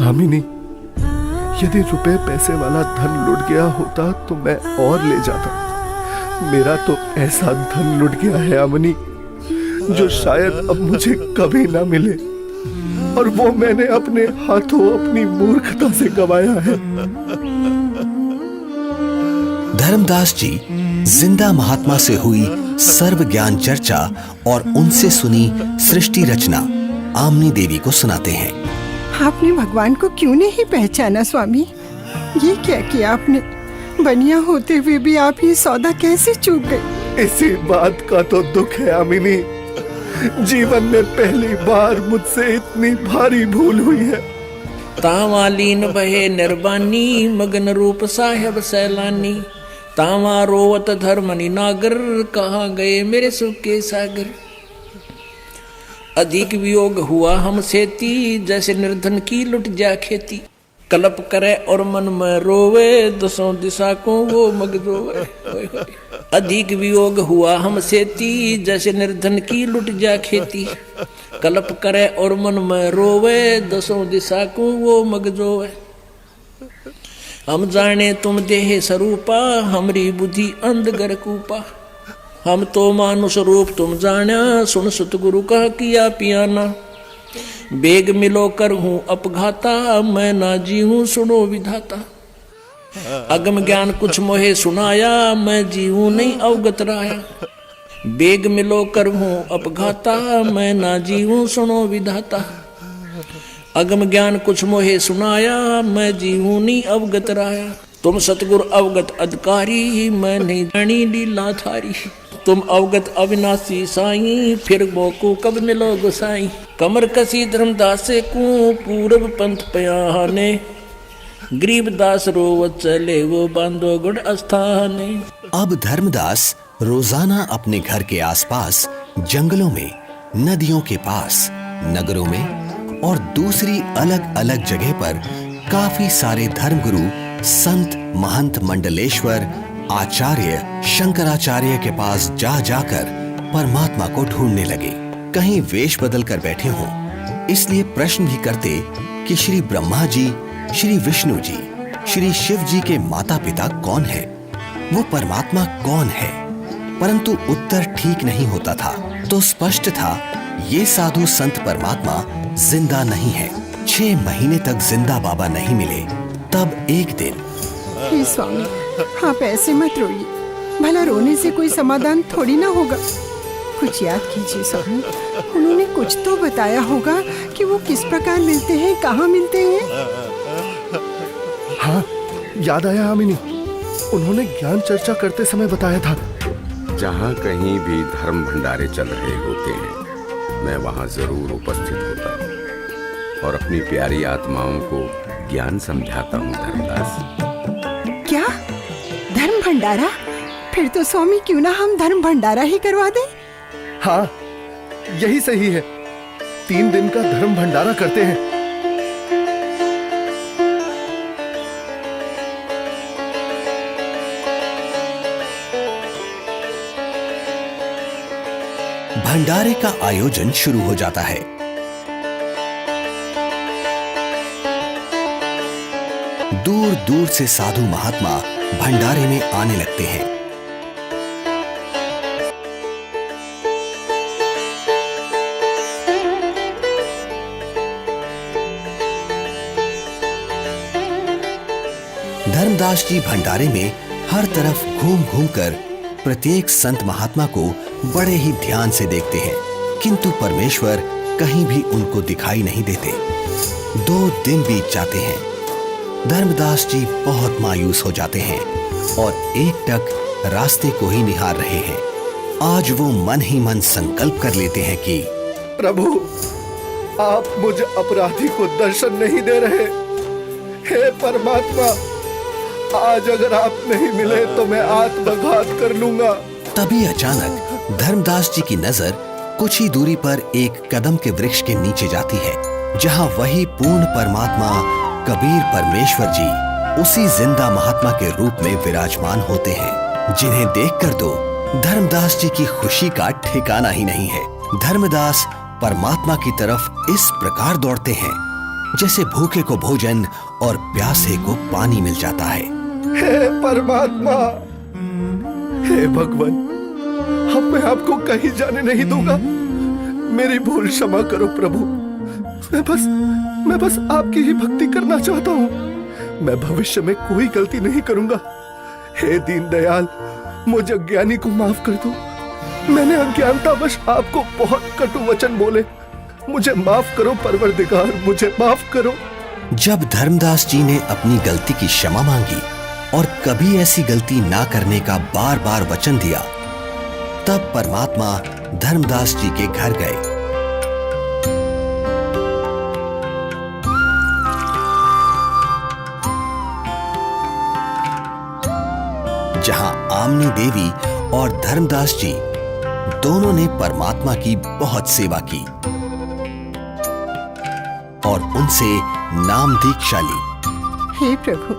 आमिनी, यदि रुपए पैसे वाला धन लुट गया होता तो मैं और ले जाता। मेरा तो ऐसा धन लुट गया है आमिनी, जो शायद अब मुझे कभी ना मिले, और वो मैंने अपने हाथों अपनी मूर्खता से गंवाया है। धर्मदास जी जिंदा महात्मा से हुई सर्व ज्ञान चर्चा और उनसे सुनी सृष्टि रचना आमनी देवी को सुनाते हैं। आपने भगवान को क्यों नहीं पहचाना स्वामी? ये क्या किया आपने? बनिया होते हुए भी आप ये सौदा कैसे चूक गए? इसी बात का तो दुख है आमिनी, जीवन में पहली बार मुझसे इतनी भारी भूल हुई है। तावालीन बहे निर्बानी, मगन रूप साहेब सैलानी, तावा रोवत धर्मनि नागर, कहाँ गए मेरे सुख के सागर। अधिक वियोग हुआ हमसे ती, जैसे निर्धन की लुट जा खेती। कल्प करे और मन में रोवे, दसों दिशा को वो मग रोवे। अधिक वियोग हुआ हमसे ती, जैसे निर्धन की लुट जा खेती। कल्प करे और मन में रोवे, दसों दिशा को वो मग रोवे। हम जाने तुम देह स्वरूपा, हमरी बुद्धि अंधगर कूपा। हम तो मानुष रूप तुम जाना, सुन सतगुरु का किया पियाना। बेग मिलो कर हूँ अपघाता, मैं ना जी हूँ सुनो विधाता। अगम ज्ञान कुछ मोहे सुनाया, मैं जी हूँ नहीं अवगत राया। बेग मिलो कर हूँ अपघाता, मैं ना जी हूँ सुनो विधाता। अगम ज्ञान कुछ मोहे सुनाया, मैं जी हूँ नहीं अवगत राया। तुम सतगुर अवगत अधिकारी, मैं नहीं जानी लीला थारी। तुम अवगत अविनाशी साईं, फिर मोको कब मिलो गोसाई। कमर कसी धर्मदास को पूरब पंथ पयाने, गरीबदास रोवत चले वो बांधो गुड़ अस्थाने। अब धर्मदास रोजाना अपने घर के आसपास, जंगलों में, नदियों के पास, नगरों में और दूसरी अलग अलग जगह पर काफी सारे धर्मगुरु, संत, महंत, मंडलेश्वर, आचार्य, शंकराचार्य के पास जा जाकर परमात्मा को ढूंढने लगे। कहीं वेश बदल कर बैठे हों, इसलिए प्रश्न भी करते कि श्री ब्रह्मा जी, श्री विष्णु जी, श्री शिव जी के माता पिता कौन है, वो परमात्मा कौन है। परंतु उत्तर ठीक नहीं होता था। तो स्पष्ट था ये साधु संत परमात्मा जिंदा नहीं है। 6 महीने तक जिंदा बाबा नहीं मिले। तब एक दिन, हे स्वामी, आप ऐसे मत रोइए, भला रोने से कोई समाधान थोड़ी ना होगा। कुछ याद कीजिए स्वामी, उन्होंने कुछ तो बताया होगा कि वो किस प्रकार मिलते हैं, कहाँ मिलते हैं। हाँ, याद आया आमिनी, उन्होंने ज्ञान चर्चा करते समय बताया था। जहाँ कहीं भी धर्म भंडारे चल रहे होते हैं, मैं वहाँ जरूर उपस्थित होता हूँ और अपनी प्यारी आत्माओं को ज्ञान समझाता हूँ। धर्मदास, क्या धर्म भंडारा? फिर तो स्वामी क्यों ना हम धर्म भंडारा ही करवा दें। हाँ, यही सही है। 3 दिन का धर्म भंडारा करते हैं। भंडारे का आयोजन शुरू हो जाता है। दूर दूर से साधु महात्मा भंडारे में आने लगते हैं। धर्मदास जी भंडारे में हर तरफ घूम घूम कर प्रत्येक संत महात्मा को बड़े ही ध्यान से देखते हैं, किंतु परमेश्वर कहीं भी उनको दिखाई नहीं देते। 2 दिन बीत जाते हैं। धर्मदास जी बहुत मायूस हो जाते हैं और एकटक रास्ते को ही निहार रहे हैं। आज वो मन ही मन संकल्प कर लेते हैं कि प्रभु, आप मुझे अपराधी को दर्शन नहीं दे रहे। हे परमात्मा, आज अगर आप नहीं मिले तो मैं आत्मघात कर लूंगा। तभी अचानक धर्मदास जी की नजर कुछ ही दूरी पर एक कदम के वृक्ष के नीचे जाती है, जहां वही पूर्ण परमात्मा कबीर परमेश्वर जी उसी जिंदा महात्मा के रूप में विराजमान होते हैं, जिन्हें देखकर तो धर्मदास जी की खुशी का ठिकाना ही नहीं है। धर्मदास परमात्मा की तरफ इस प्रकार दौड़ते हैं जैसे भूखे को भोजन और प्यासे को पानी मिल जाता है। हे परमात्मा, हे भगवान, अब मैं आपको कहीं जाने नहीं दूंगा। मेरी भूल क्षमा करो प्रभु। मैं बस आपकी ही भक्ति करना चाहता हूँ। मैं भविष्य में कोई गलती नहीं करूंगा। हे दीनदयाल, मुझे अज्ञानी को माफ कर दो। मैंने अज्ञानतावश आपको बहुत कटु वचन बोले। मुझे माफ करो परवरदिगार, मुझे माफ करो। जब धर्मदास जी ने अपनी गलती की क्षमा मांगी और कभी ऐसी गलती ना करने का बार बार वचन दिया, तब परमात्मा धर्मदास जी के घर गए। जहां आमनी देवी और धर्मदास जी दोनों ने परमात्मा की बहुत सेवा की और उनसे नाम दीक्षा ली। हे प्रभु,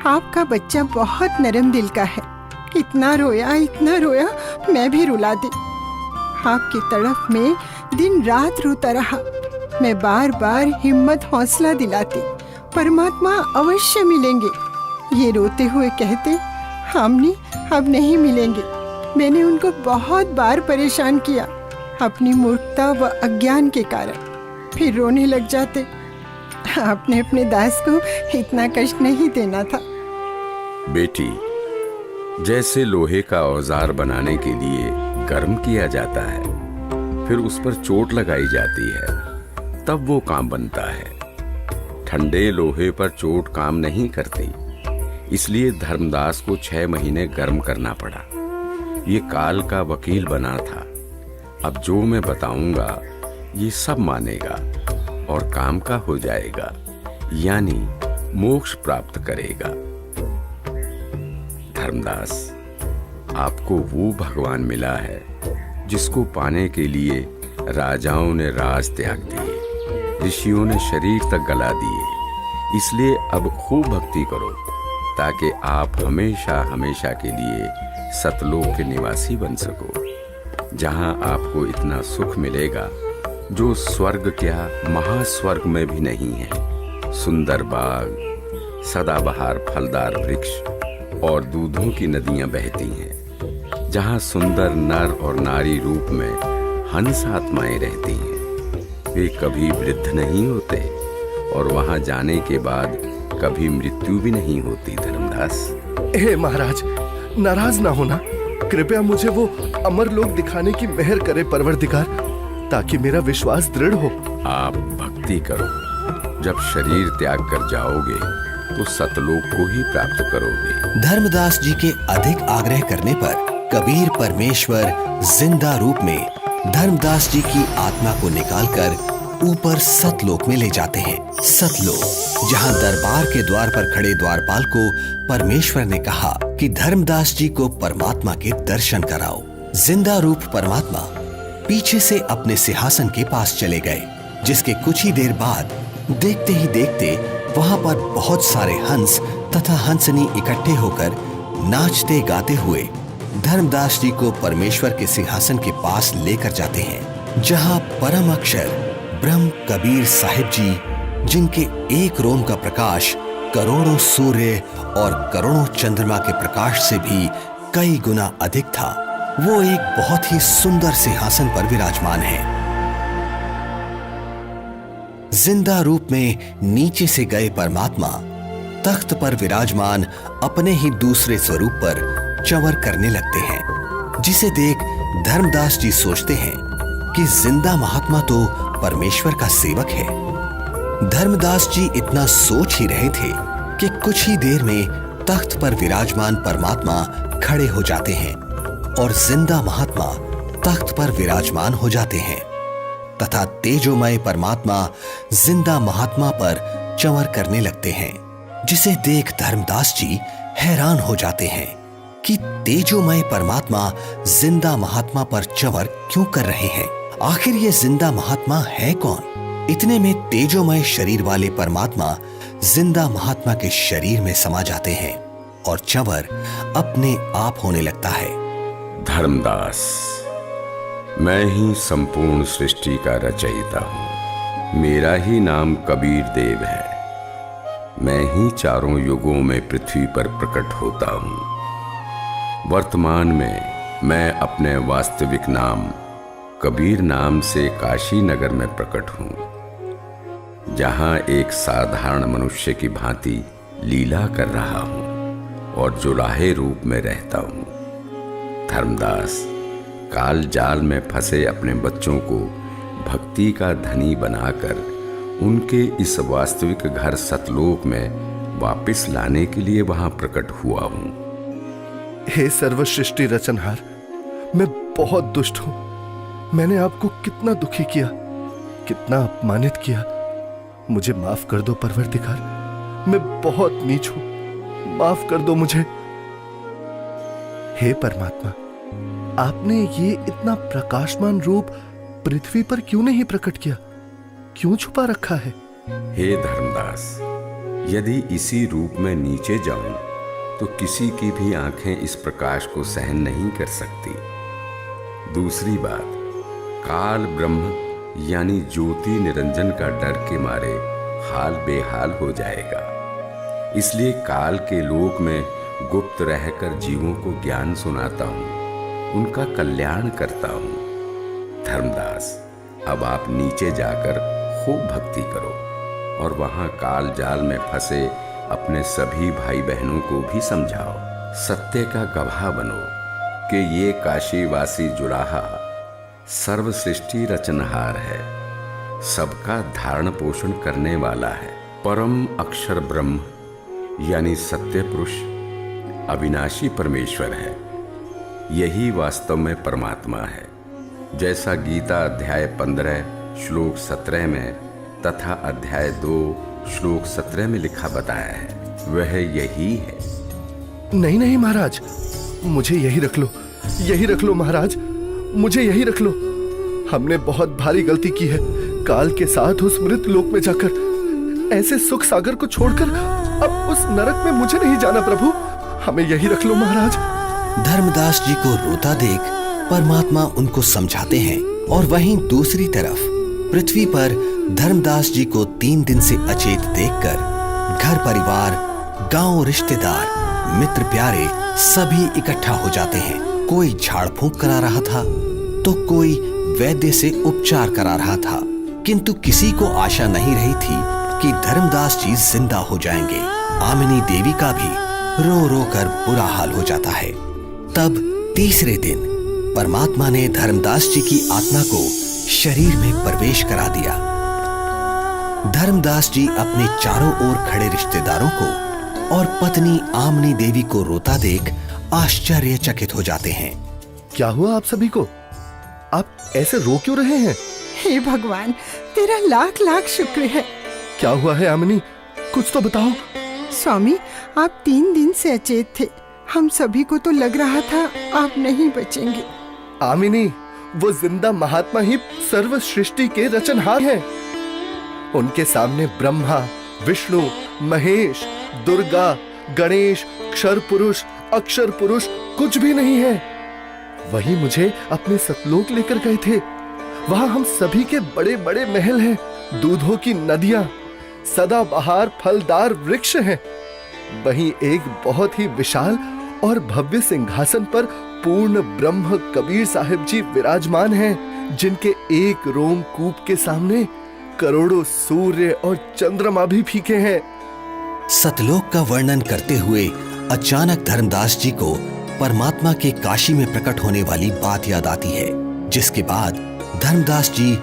आपका बच्चा बहुत नरम दिल का है। इतना रोया, मैं भी रुला दी। आपकी तड़फ में दिन रात रोता रहा। मैं बार बार हिम्मत हौसला दिलाती, परमात्मा अवश्य मिलेंगे। ये रोते हुए कहते, हमने अब नहीं मिलेंगे। मैंने उनको बहुत बार परेशान किया अपनी मूर्खता व अज्ञान के कारण। फिर रोने लग जाते। आपने अपने दास को इतना कष्ट नहीं देना था। बेटी, जैसे लोहे का औजार बनाने के लिए गर्म किया जाता है, फिर उस पर चोट लगाई जाती है, तब वो काम बनता है। ठंडे लोहे पर चोट काम नहीं करती, इसलिए धर्मदास को 6 महीने गर्म करना पड़ा। ये काल का वकील बना था। अब जो मैं बताऊंगा ये सब मानेगा और काम का हो जाएगा, यानी मोक्ष प्राप्त करेगा। धर्मदास, आपको वो भगवान मिला है जिसको पाने के लिए राजाओं ने राज त्याग दिए, ऋषियों ने शरीर तक गला दिए। इसलिए अब खूब भक्ति करो ताकि आप हमेशा हमेशा के लिए सतलोक के निवासी बन सको, जहां आपको इतना सुख मिलेगा जो स्वर्ग क्या महास्वर्ग में भी नहीं है। सुंदर बाग, सदाबहार फलदार वृक्ष और दूधों की नदियां बहती हैं, जहां सुंदर नर और नारी रूप में हंस आत्माएं रहती हैं। वे कभी वृद्ध नहीं होते और वहां जाने के बाद कभी मृत्यु भी नहीं होती। धर्मदास, हे महाराज, नाराज ना होना। कृपया मुझे वो अमर लोक दिखाने की मेहर करे परवरदिगार, ताकि मेरा विश्वास दृढ़ हो। आप भक्ति करो। जब शरीर त्याग कर जाओगे तो सतलोक को ही प्राप्त करोगे। धर्मदास जी के अधिक आग्रह करने पर कबीर परमेश्वर जिंदा रूप में धर्मदास जी की आत्मा को निकालकर ऊपर सतलोक में ले जाते हैं। सतलोक, जहां दरबार के द्वार पर खड़े द्वारपाल को परमेश्वर ने कहा कि धर्मदास जी को परमात्मा के दर्शन कराओ। जिंदा रूप परमात्मा पीछे से अपने सिंहासन के पास चले गए, जिसके कुछ ही देर बाद देखते ही देखते वहां पर बहुत सारे हंस तथा हंसनी इकट्ठे होकर नाचते गाते हुए धर्मदास जी को परमेश्वर के सिंहासन के पास लेकर जाते हैं, जहां परम अक्षर ब्रह्म कबीर साहिब जी, जिनके एक रोम का प्रकाश करोड़ों सूर्य और करोड़ों चंद्रमा के प्रकाश से भी कई गुना अधिक था, वो एक बहुत ही सुंदर सिंहासन पर विराजमान है। जिंदा रूप में नीचे से गए परमात्मा तख्त पर विराजमान अपने ही दूसरे स्वरूप पर चंवर करने लगते हैं, जिसे देख धर्मदास जी सोचते हैं कि जिंदा महात्मा तो परमेश्वर का सेवक है। धर्मदास जी इतना सोच ही रहे थे कि कुछ ही देर में तख्त पर विराजमान परमात्मा खड़े हो जाते हैं और जिंदा महात्मा तख्त पर विराजमान हो जाते हैं तथा तेजोमय परमात्मा जिंदा महात्मा पर चंवर करने लगते हैं, जिसे देख धर्मदास जी हैरान हो जाते हैं कि तेजोमय परमात्मा जिंदा महात्मा पर चंवर क्यों कर रहे हैं। आखिर ये जिंदा महात्मा है कौन। इतने में तेजोमय शरीर वाले परमात्मा जिंदा महात्मा के शरीर में समा जाते हैं और चंवर अपने आप होने लगता है। धर्मदास, मैं ही संपूर्ण सृष्टि का रचयिता हूँ। मेरा ही नाम कबीर देव है। मैं ही चारों युगों में पृथ्वी पर प्रकट होता हूँ। वर्तमान में मैं अपने वास्तविक नाम कबीर नाम से काशी नगर में प्रकट हूँ, जहाँ एक साधारण मनुष्य की भांति लीला कर रहा हूँ और जुलाहे रूप में रहता हूँ। धर्मदास, काल जाल में फंसे अपने बच्चों को भक्ति का धनी बनाकर उनके इस वास्तविक घर सतलोक में वापस लाने के लिए वहां प्रकट हुआ हूं। हे सर्वसृष्टि रचनहार, मैं बहुत दुष्ट हूं। मैंने आपको कितना दुखी किया, कितना अपमानित किया। मुझे माफ कर दो परवरदिगार, मैं बहुत नीच हूं, माफ कर दो मुझे। हे परमात्मा, आपने ये इतना प्रकाशमान रूप पृथ्वी पर क्यों नहीं प्रकट किया, क्यों छुपा रखा है? हे धर्मदास, यदि इसी रूप में नीचे जाऊं तो किसी की भी आंखें इस प्रकाश को सहन नहीं कर सकती। दूसरी बात, काल ब्रह्म यानी ज्योति निरंजन का डर के मारे हाल बेहाल हो जाएगा। इसलिए काल के लोक में गुप्त रहकर जीवों को ज्ञान सुनाता हूं, उनका कल्याण करता हूं। धर्मदास, अब आप नीचे जाकर खूब भक्ति करो और वहां काल जाल में फंसे अपने सभी भाई बहनों को भी समझाओ। सत्य का गवाह बनो कि ये काशीवासी जुलाहा सर्व सृष्टि रचनहार है, सबका धारण पोषण करने वाला है। परम अक्षर ब्रह्म यानी सत्य पुरुष अविनाशी परमेश्वर है। यही वास्तव में परमात्मा है। जैसा गीता अध्याय 15 श्लोक 17 में तथा अध्याय 2 श्लोक 17 में लिखा बताया है, वह यही है। नहीं नहीं महाराज, मुझे यही रख लो, यही रख लो महाराज, मुझे यही रख लो। हमने बहुत भारी गलती की है। काल के साथ उस मृत लोक में जाकर ऐसे सुख सागर को छोड़कर अब उस नरक में मुझे नहीं जाना प्रभु, हमें यही रख लो महाराज। धर्मदास जी को रोता देख परमात्मा उनको समझाते हैं और वहीं दूसरी तरफ पृथ्वी पर धर्मदास जी को 3 दिन से अचेत देखकर घर परिवार, गांव, रिश्तेदार, मित्र प्यारे सभी इकट्ठा हो जाते हैं। कोई झाड़ फूंक करा रहा था तो कोई वैद्य से उपचार करा रहा था, किंतु किसी को आशा नहीं रही थी कि धर्मदास जी जिंदा हो जाएंगे। आमिनी देवी का भी रो रो कर बुरा हाल हो जाता है। तब तीसरे दिन परमात्मा ने धर्मदास जी की आत्मा को शरीर में प्रवेश करा दिया। धर्मदास जी अपने चारों ओर खड़े रिश्तेदारों को और पत्नी आमनी देवी को रोता देख आश्चर्यचकित हो जाते हैं। क्या हुआ आप सभी को? आप ऐसे रो क्यों रहे हैं? हे भगवान, तेरा लाख लाख शुक्र है। क्या हुआ है आमिनी, कुछ तो बताओ। स्वामी, आप 3 दिन से अचेत थे। हम सभी को तो लग रहा था आप नहीं बचेंगे। आमिनी, वो जिंदा महात्मा ही सर्व सृष्टि के रचनहार हैं। उनके सामने ब्रह्मा, विष्णु, महेश, दुर्गा, गणेश, क्षर पुरुष, अक्षर पुरुष कुछ भी नहीं है। वही मुझे अपने सतलोक लेकर गए थे। वहां हम सभी के बड़े बड़े महल हैं, दूधों की नदियां, सदाबहार फलदार वृक्ष हैं। वहीं एक बहुत ही विशाल और भव्य सिंहासन पर पूर्ण ब्रह्म कबीर साहिब जी विराजमान हैं, जिनके एक रोमकूप के सामने करोड़ों सूर्य और चंद्रमा भी फीके हैं। सतलोक का वर्णन करते हुए अचानक धर्मदास जी को परमात्मा के काशी में प्रकट होने वाली बात याद आती है, जिसके बाद धर्मदास जी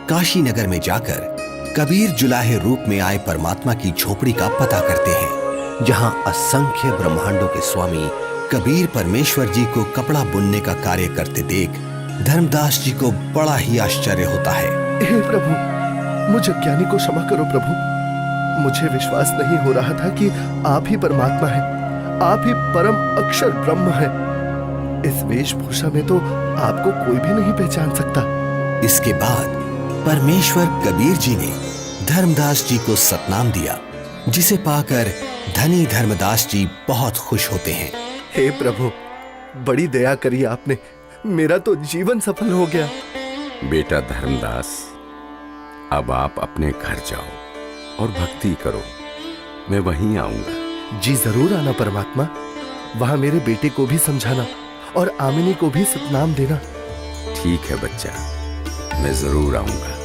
काशी नगर में जाकर कबीर जुलाहे रूप में आए परमात्मा की झोपड़ी का पता करते हैं। जहां असंख्य ब्रह्मांडों के स्वामी कबीर परमेश्वर जी को कपड़ा बुनने का कार्य करते देख धर्मदास जी को बड़ा ही आश्चर्य होता है। हे प्रभु, मुझ अज्ञानी को क्षमा करो प्रभु। मुझे विश्वास नहीं हो रहा था कि आप ही परमात्मा हैं, आप ही परम अक्षर ब्रह्म हैं। इस वेशभूषा में तो आपको कोई भी नहीं पहचान सकता। इसके बाद परमेश्वर कबीर जी ने धर्मदास जी को सतनाम दिया, जिसे पाकर धनी धर्मदास जी बहुत खुश होते हैं। हे प्रभु, बड़ी दया करी आपने, मेरा तो जीवन सफल हो गया। बेटा धर्मदास, अब आप अपने घर जाओ और भक्ति करो, मैं वहीं आऊंगा। जी जरूर आना परमात्मा, वहां मेरे बेटे को भी समझाना और आमिनी को भी सतनाम देना। ठीक है बच्चा, मैं जरूर आऊंगा।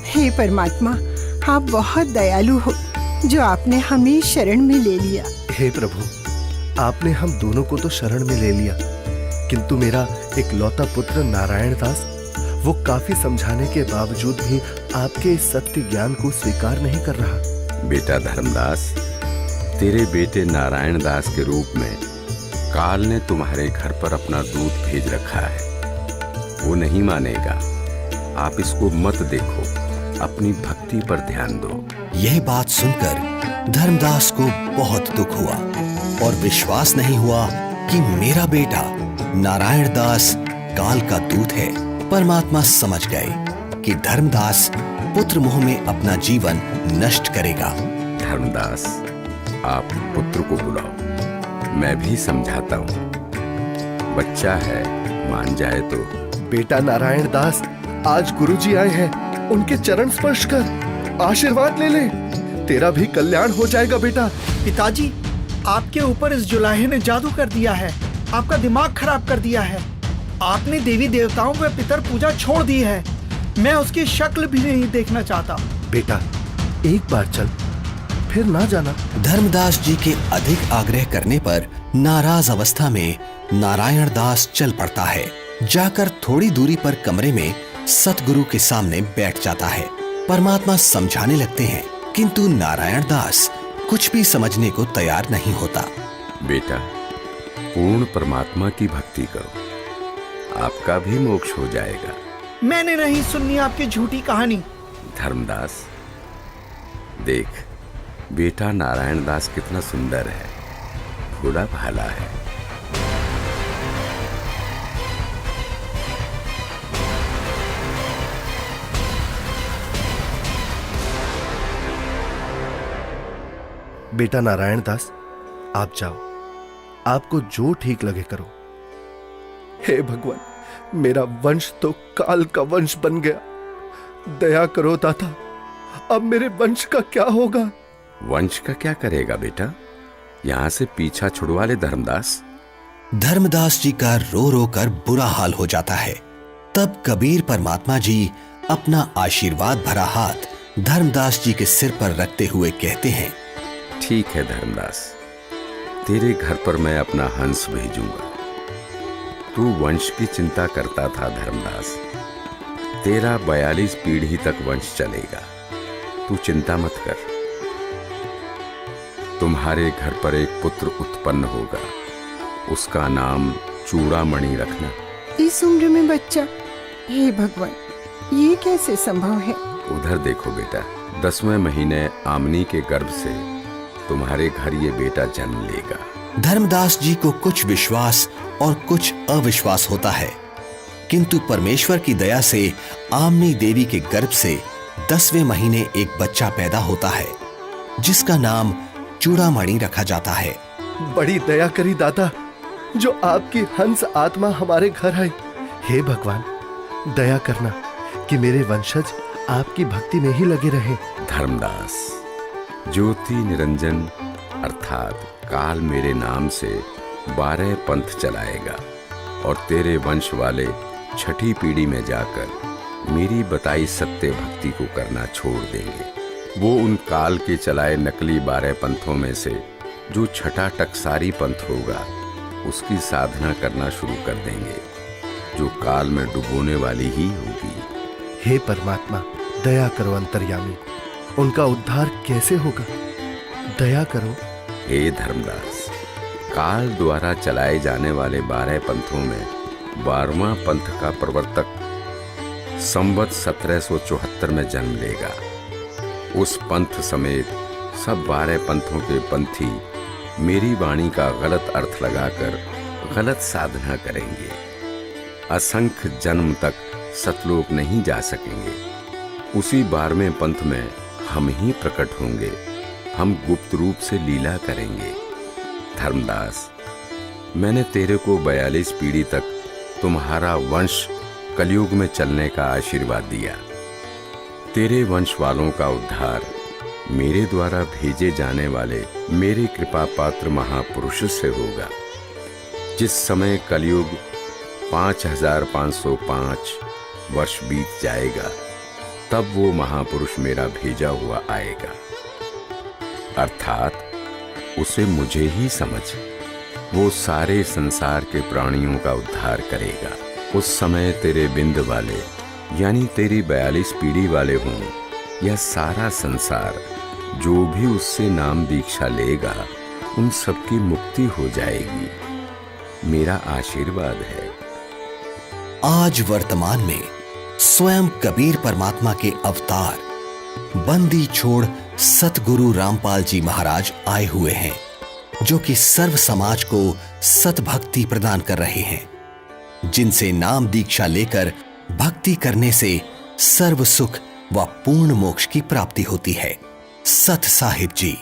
हे परमात्मा, आप बहुत दयालु हो जो आपने हमें शरण में ले लिया। हे प्रभु, आपने हम दोनों को तो शरण में ले लिया, किंतु मेरा इकलौता पुत्र नारायण दास, वो काफी समझाने के बावजूद भी आपके इस सत्य ज्ञान को स्वीकार नहीं कर रहा। बेटा धर्मदास, तेरे बेटे नारायण दास के रूप में काल ने तुम्हारे घर पर अपना दूत भेज रखा है। वो नहीं मानेगा। आप इसको मत देखो, अपनी भक्ति पर ध्यान दो। यह बात सुनकर धर्मदास को बहुत दुख हुआ और विश्वास नहीं हुआ कि मेरा बेटा नारायण दास काल का दूत है। परमात्मा समझ गए कि धर्मदास पुत्र मोह में अपना जीवन नष्ट करेगा। धर्मदास, आप पुत्र को बुलाओ, मैं भी समझाता हूँ। बच्चा है, मान जाए तो। बेटा नारायण दास, आज गुरुजी आए हैं, उनके चरण स्पर्श कर आशीर्वाद ले ले, तेरा भी कल्याण हो जाएगा बेटा। पिताजी, आपके ऊपर इस जुलाहे ने जादू कर दिया है, आपका दिमाग खराब कर दिया है। आपने देवी देवताओं व पितर पूजा छोड़ दी है। मैं उसकी शक्ल भी नहीं देखना चाहता। बेटा, एक बार चल, फिर ना जाना। धर्मदास जी के अधिक आग्रह करने पर नाराज अवस्था में नारायण दास चल पड़ता है। जाकर थोड़ी दूरी पर कमरे में सतगुरु के सामने बैठ जाता है। परमात्मा समझाने लगते हैं, किंतु नारायण दास कुछ भी समझने को तैयार नहीं होता। बेटा, पूर्ण परमात्मा की भक्ति करो, आपका भी मोक्ष हो जाएगा। मैंने नहीं सुननी आपकी झूठी कहानी। धर्मदास, देख, बेटा नारायण दास कितना सुंदर है, भोला भाला है। बेटा नारायण दास, आप जाओ, आपको जो ठीक लगे करो। हे भगवान, मेरा वंश तो काल का वंश बन गया, दया करो दाता, अब मेरे वंश का क्या होगा? वंश का क्या करेगा बेटा, यहां से पीछा छुड़वा ले धर्मदास। धर्मदास जी का रो रो कर बुरा हाल हो जाता है। तब कबीर परमात्मा जी अपना आशीर्वाद भरा हाथ धर्मदास जी के सिर पर रखते हुए कहते हैं, ठीक है धर्मदास, तेरे घर पर मैं अपना हंस भेजूंगा। तू वंश की चिंता करता था धर्मदास, तेरा 42 पीढ़ी तक वंश चलेगा, तू चिंता मत कर। तुम्हारे घर पर एक पुत्र उत्पन्न होगा, उसका नाम चूड़ामणि रखना। इस उम्र में बच्चा? हे भगवान, ये कैसे संभव है? उधर देखो बेटा, 10वें महीने आमनी के गर्भ से तुम्हारे घर ये बेटा जन्म लेगा। धर्मदास जी को कुछ विश्वास और कुछ अविश्वास होता है, किंतु परमेश्वर की दया से आमनी देवी के गर्भ से 10वें महीने एक बच्चा पैदा होता है, जिसका नाम चूड़ामणि रखा जाता है। बड़ी दया करी दाता, जो आपकी हंस आत्मा हमारे घर आई। हे भगवान, दया करना कि मेरे वंशज आपकी भक्ति में ही लगे रहे। धर्मदास, ज्योति निरंजन अर्थात काल मेरे नाम से 12 पंथ चलाएगा और तेरे वंश वाले 6ठी पीढ़ी में जाकर मेरी बताई सत्य भक्ति को करना छोड़ देंगे। वो उन काल के चलाए नकली 12 पंथों में से जो 6ठा टकसारी पंथ होगा, उसकी साधना करना शुरू कर देंगे, जो काल में डुबोने वाली ही होगी। हे परमात्मा, दया करो अंतर्यामी, उनका उद्धार कैसे होगा? दया करो। हे धर्मदास, काल द्वारा चलाए जाने वाले 12 पंथों में 12वां पंथ का प्रवर्तक संवत 1774 में जन्म लेगा। उस पंथ समेत सब 12 पंथों के पंथी मेरी वाणी का गलत अर्थ लगाकर गलत साधना करेंगे। असंख्य जन्म तक सतलोक नहीं जा सकेंगे। उसी 12वें पंथ में हम ही प्रकट होंगे। हम गुप्त रूप से लीला करेंगे। धर्मदास, मैंने तेरे को 42 पीढ़ी तक तुम्हारा वंश कलयुग में चलने का आशीर्वाद दिया। तेरे वंश वालों का उद्धार मेरे द्वारा भेजे जाने वाले मेरे कृपा पात्र महापुरुष से होगा। जिस समय कलयुग 5505 वर्ष बीत जाएगा, तब वो महापुरुष मेरा भेजा हुआ आएगा। अर्थात उसे मुझे ही समझ, वो सारे संसार के प्राणियों का उद्धार करेगा। उस समय तेरे बिंद वाले यानी तेरी 42 पीढ़ी वाले हों या सारा संसार, जो भी उससे नाम दीक्षा लेगा उन सबकी मुक्ति हो जाएगी। मेरा आशीर्वाद है। आज वर्तमान में स्वयं कबीर परमात्मा के अवतार बंदी छोड़ सतगुरु रामपाल जी महाराज आए हुए हैं, जो कि सर्व समाज को सतभक्ति प्रदान कर रहे हैं, जिनसे नाम दीक्षा लेकर भक्ति करने से सर्व सुख व पूर्ण मोक्ष की प्राप्ति होती है। सत साहिब जी।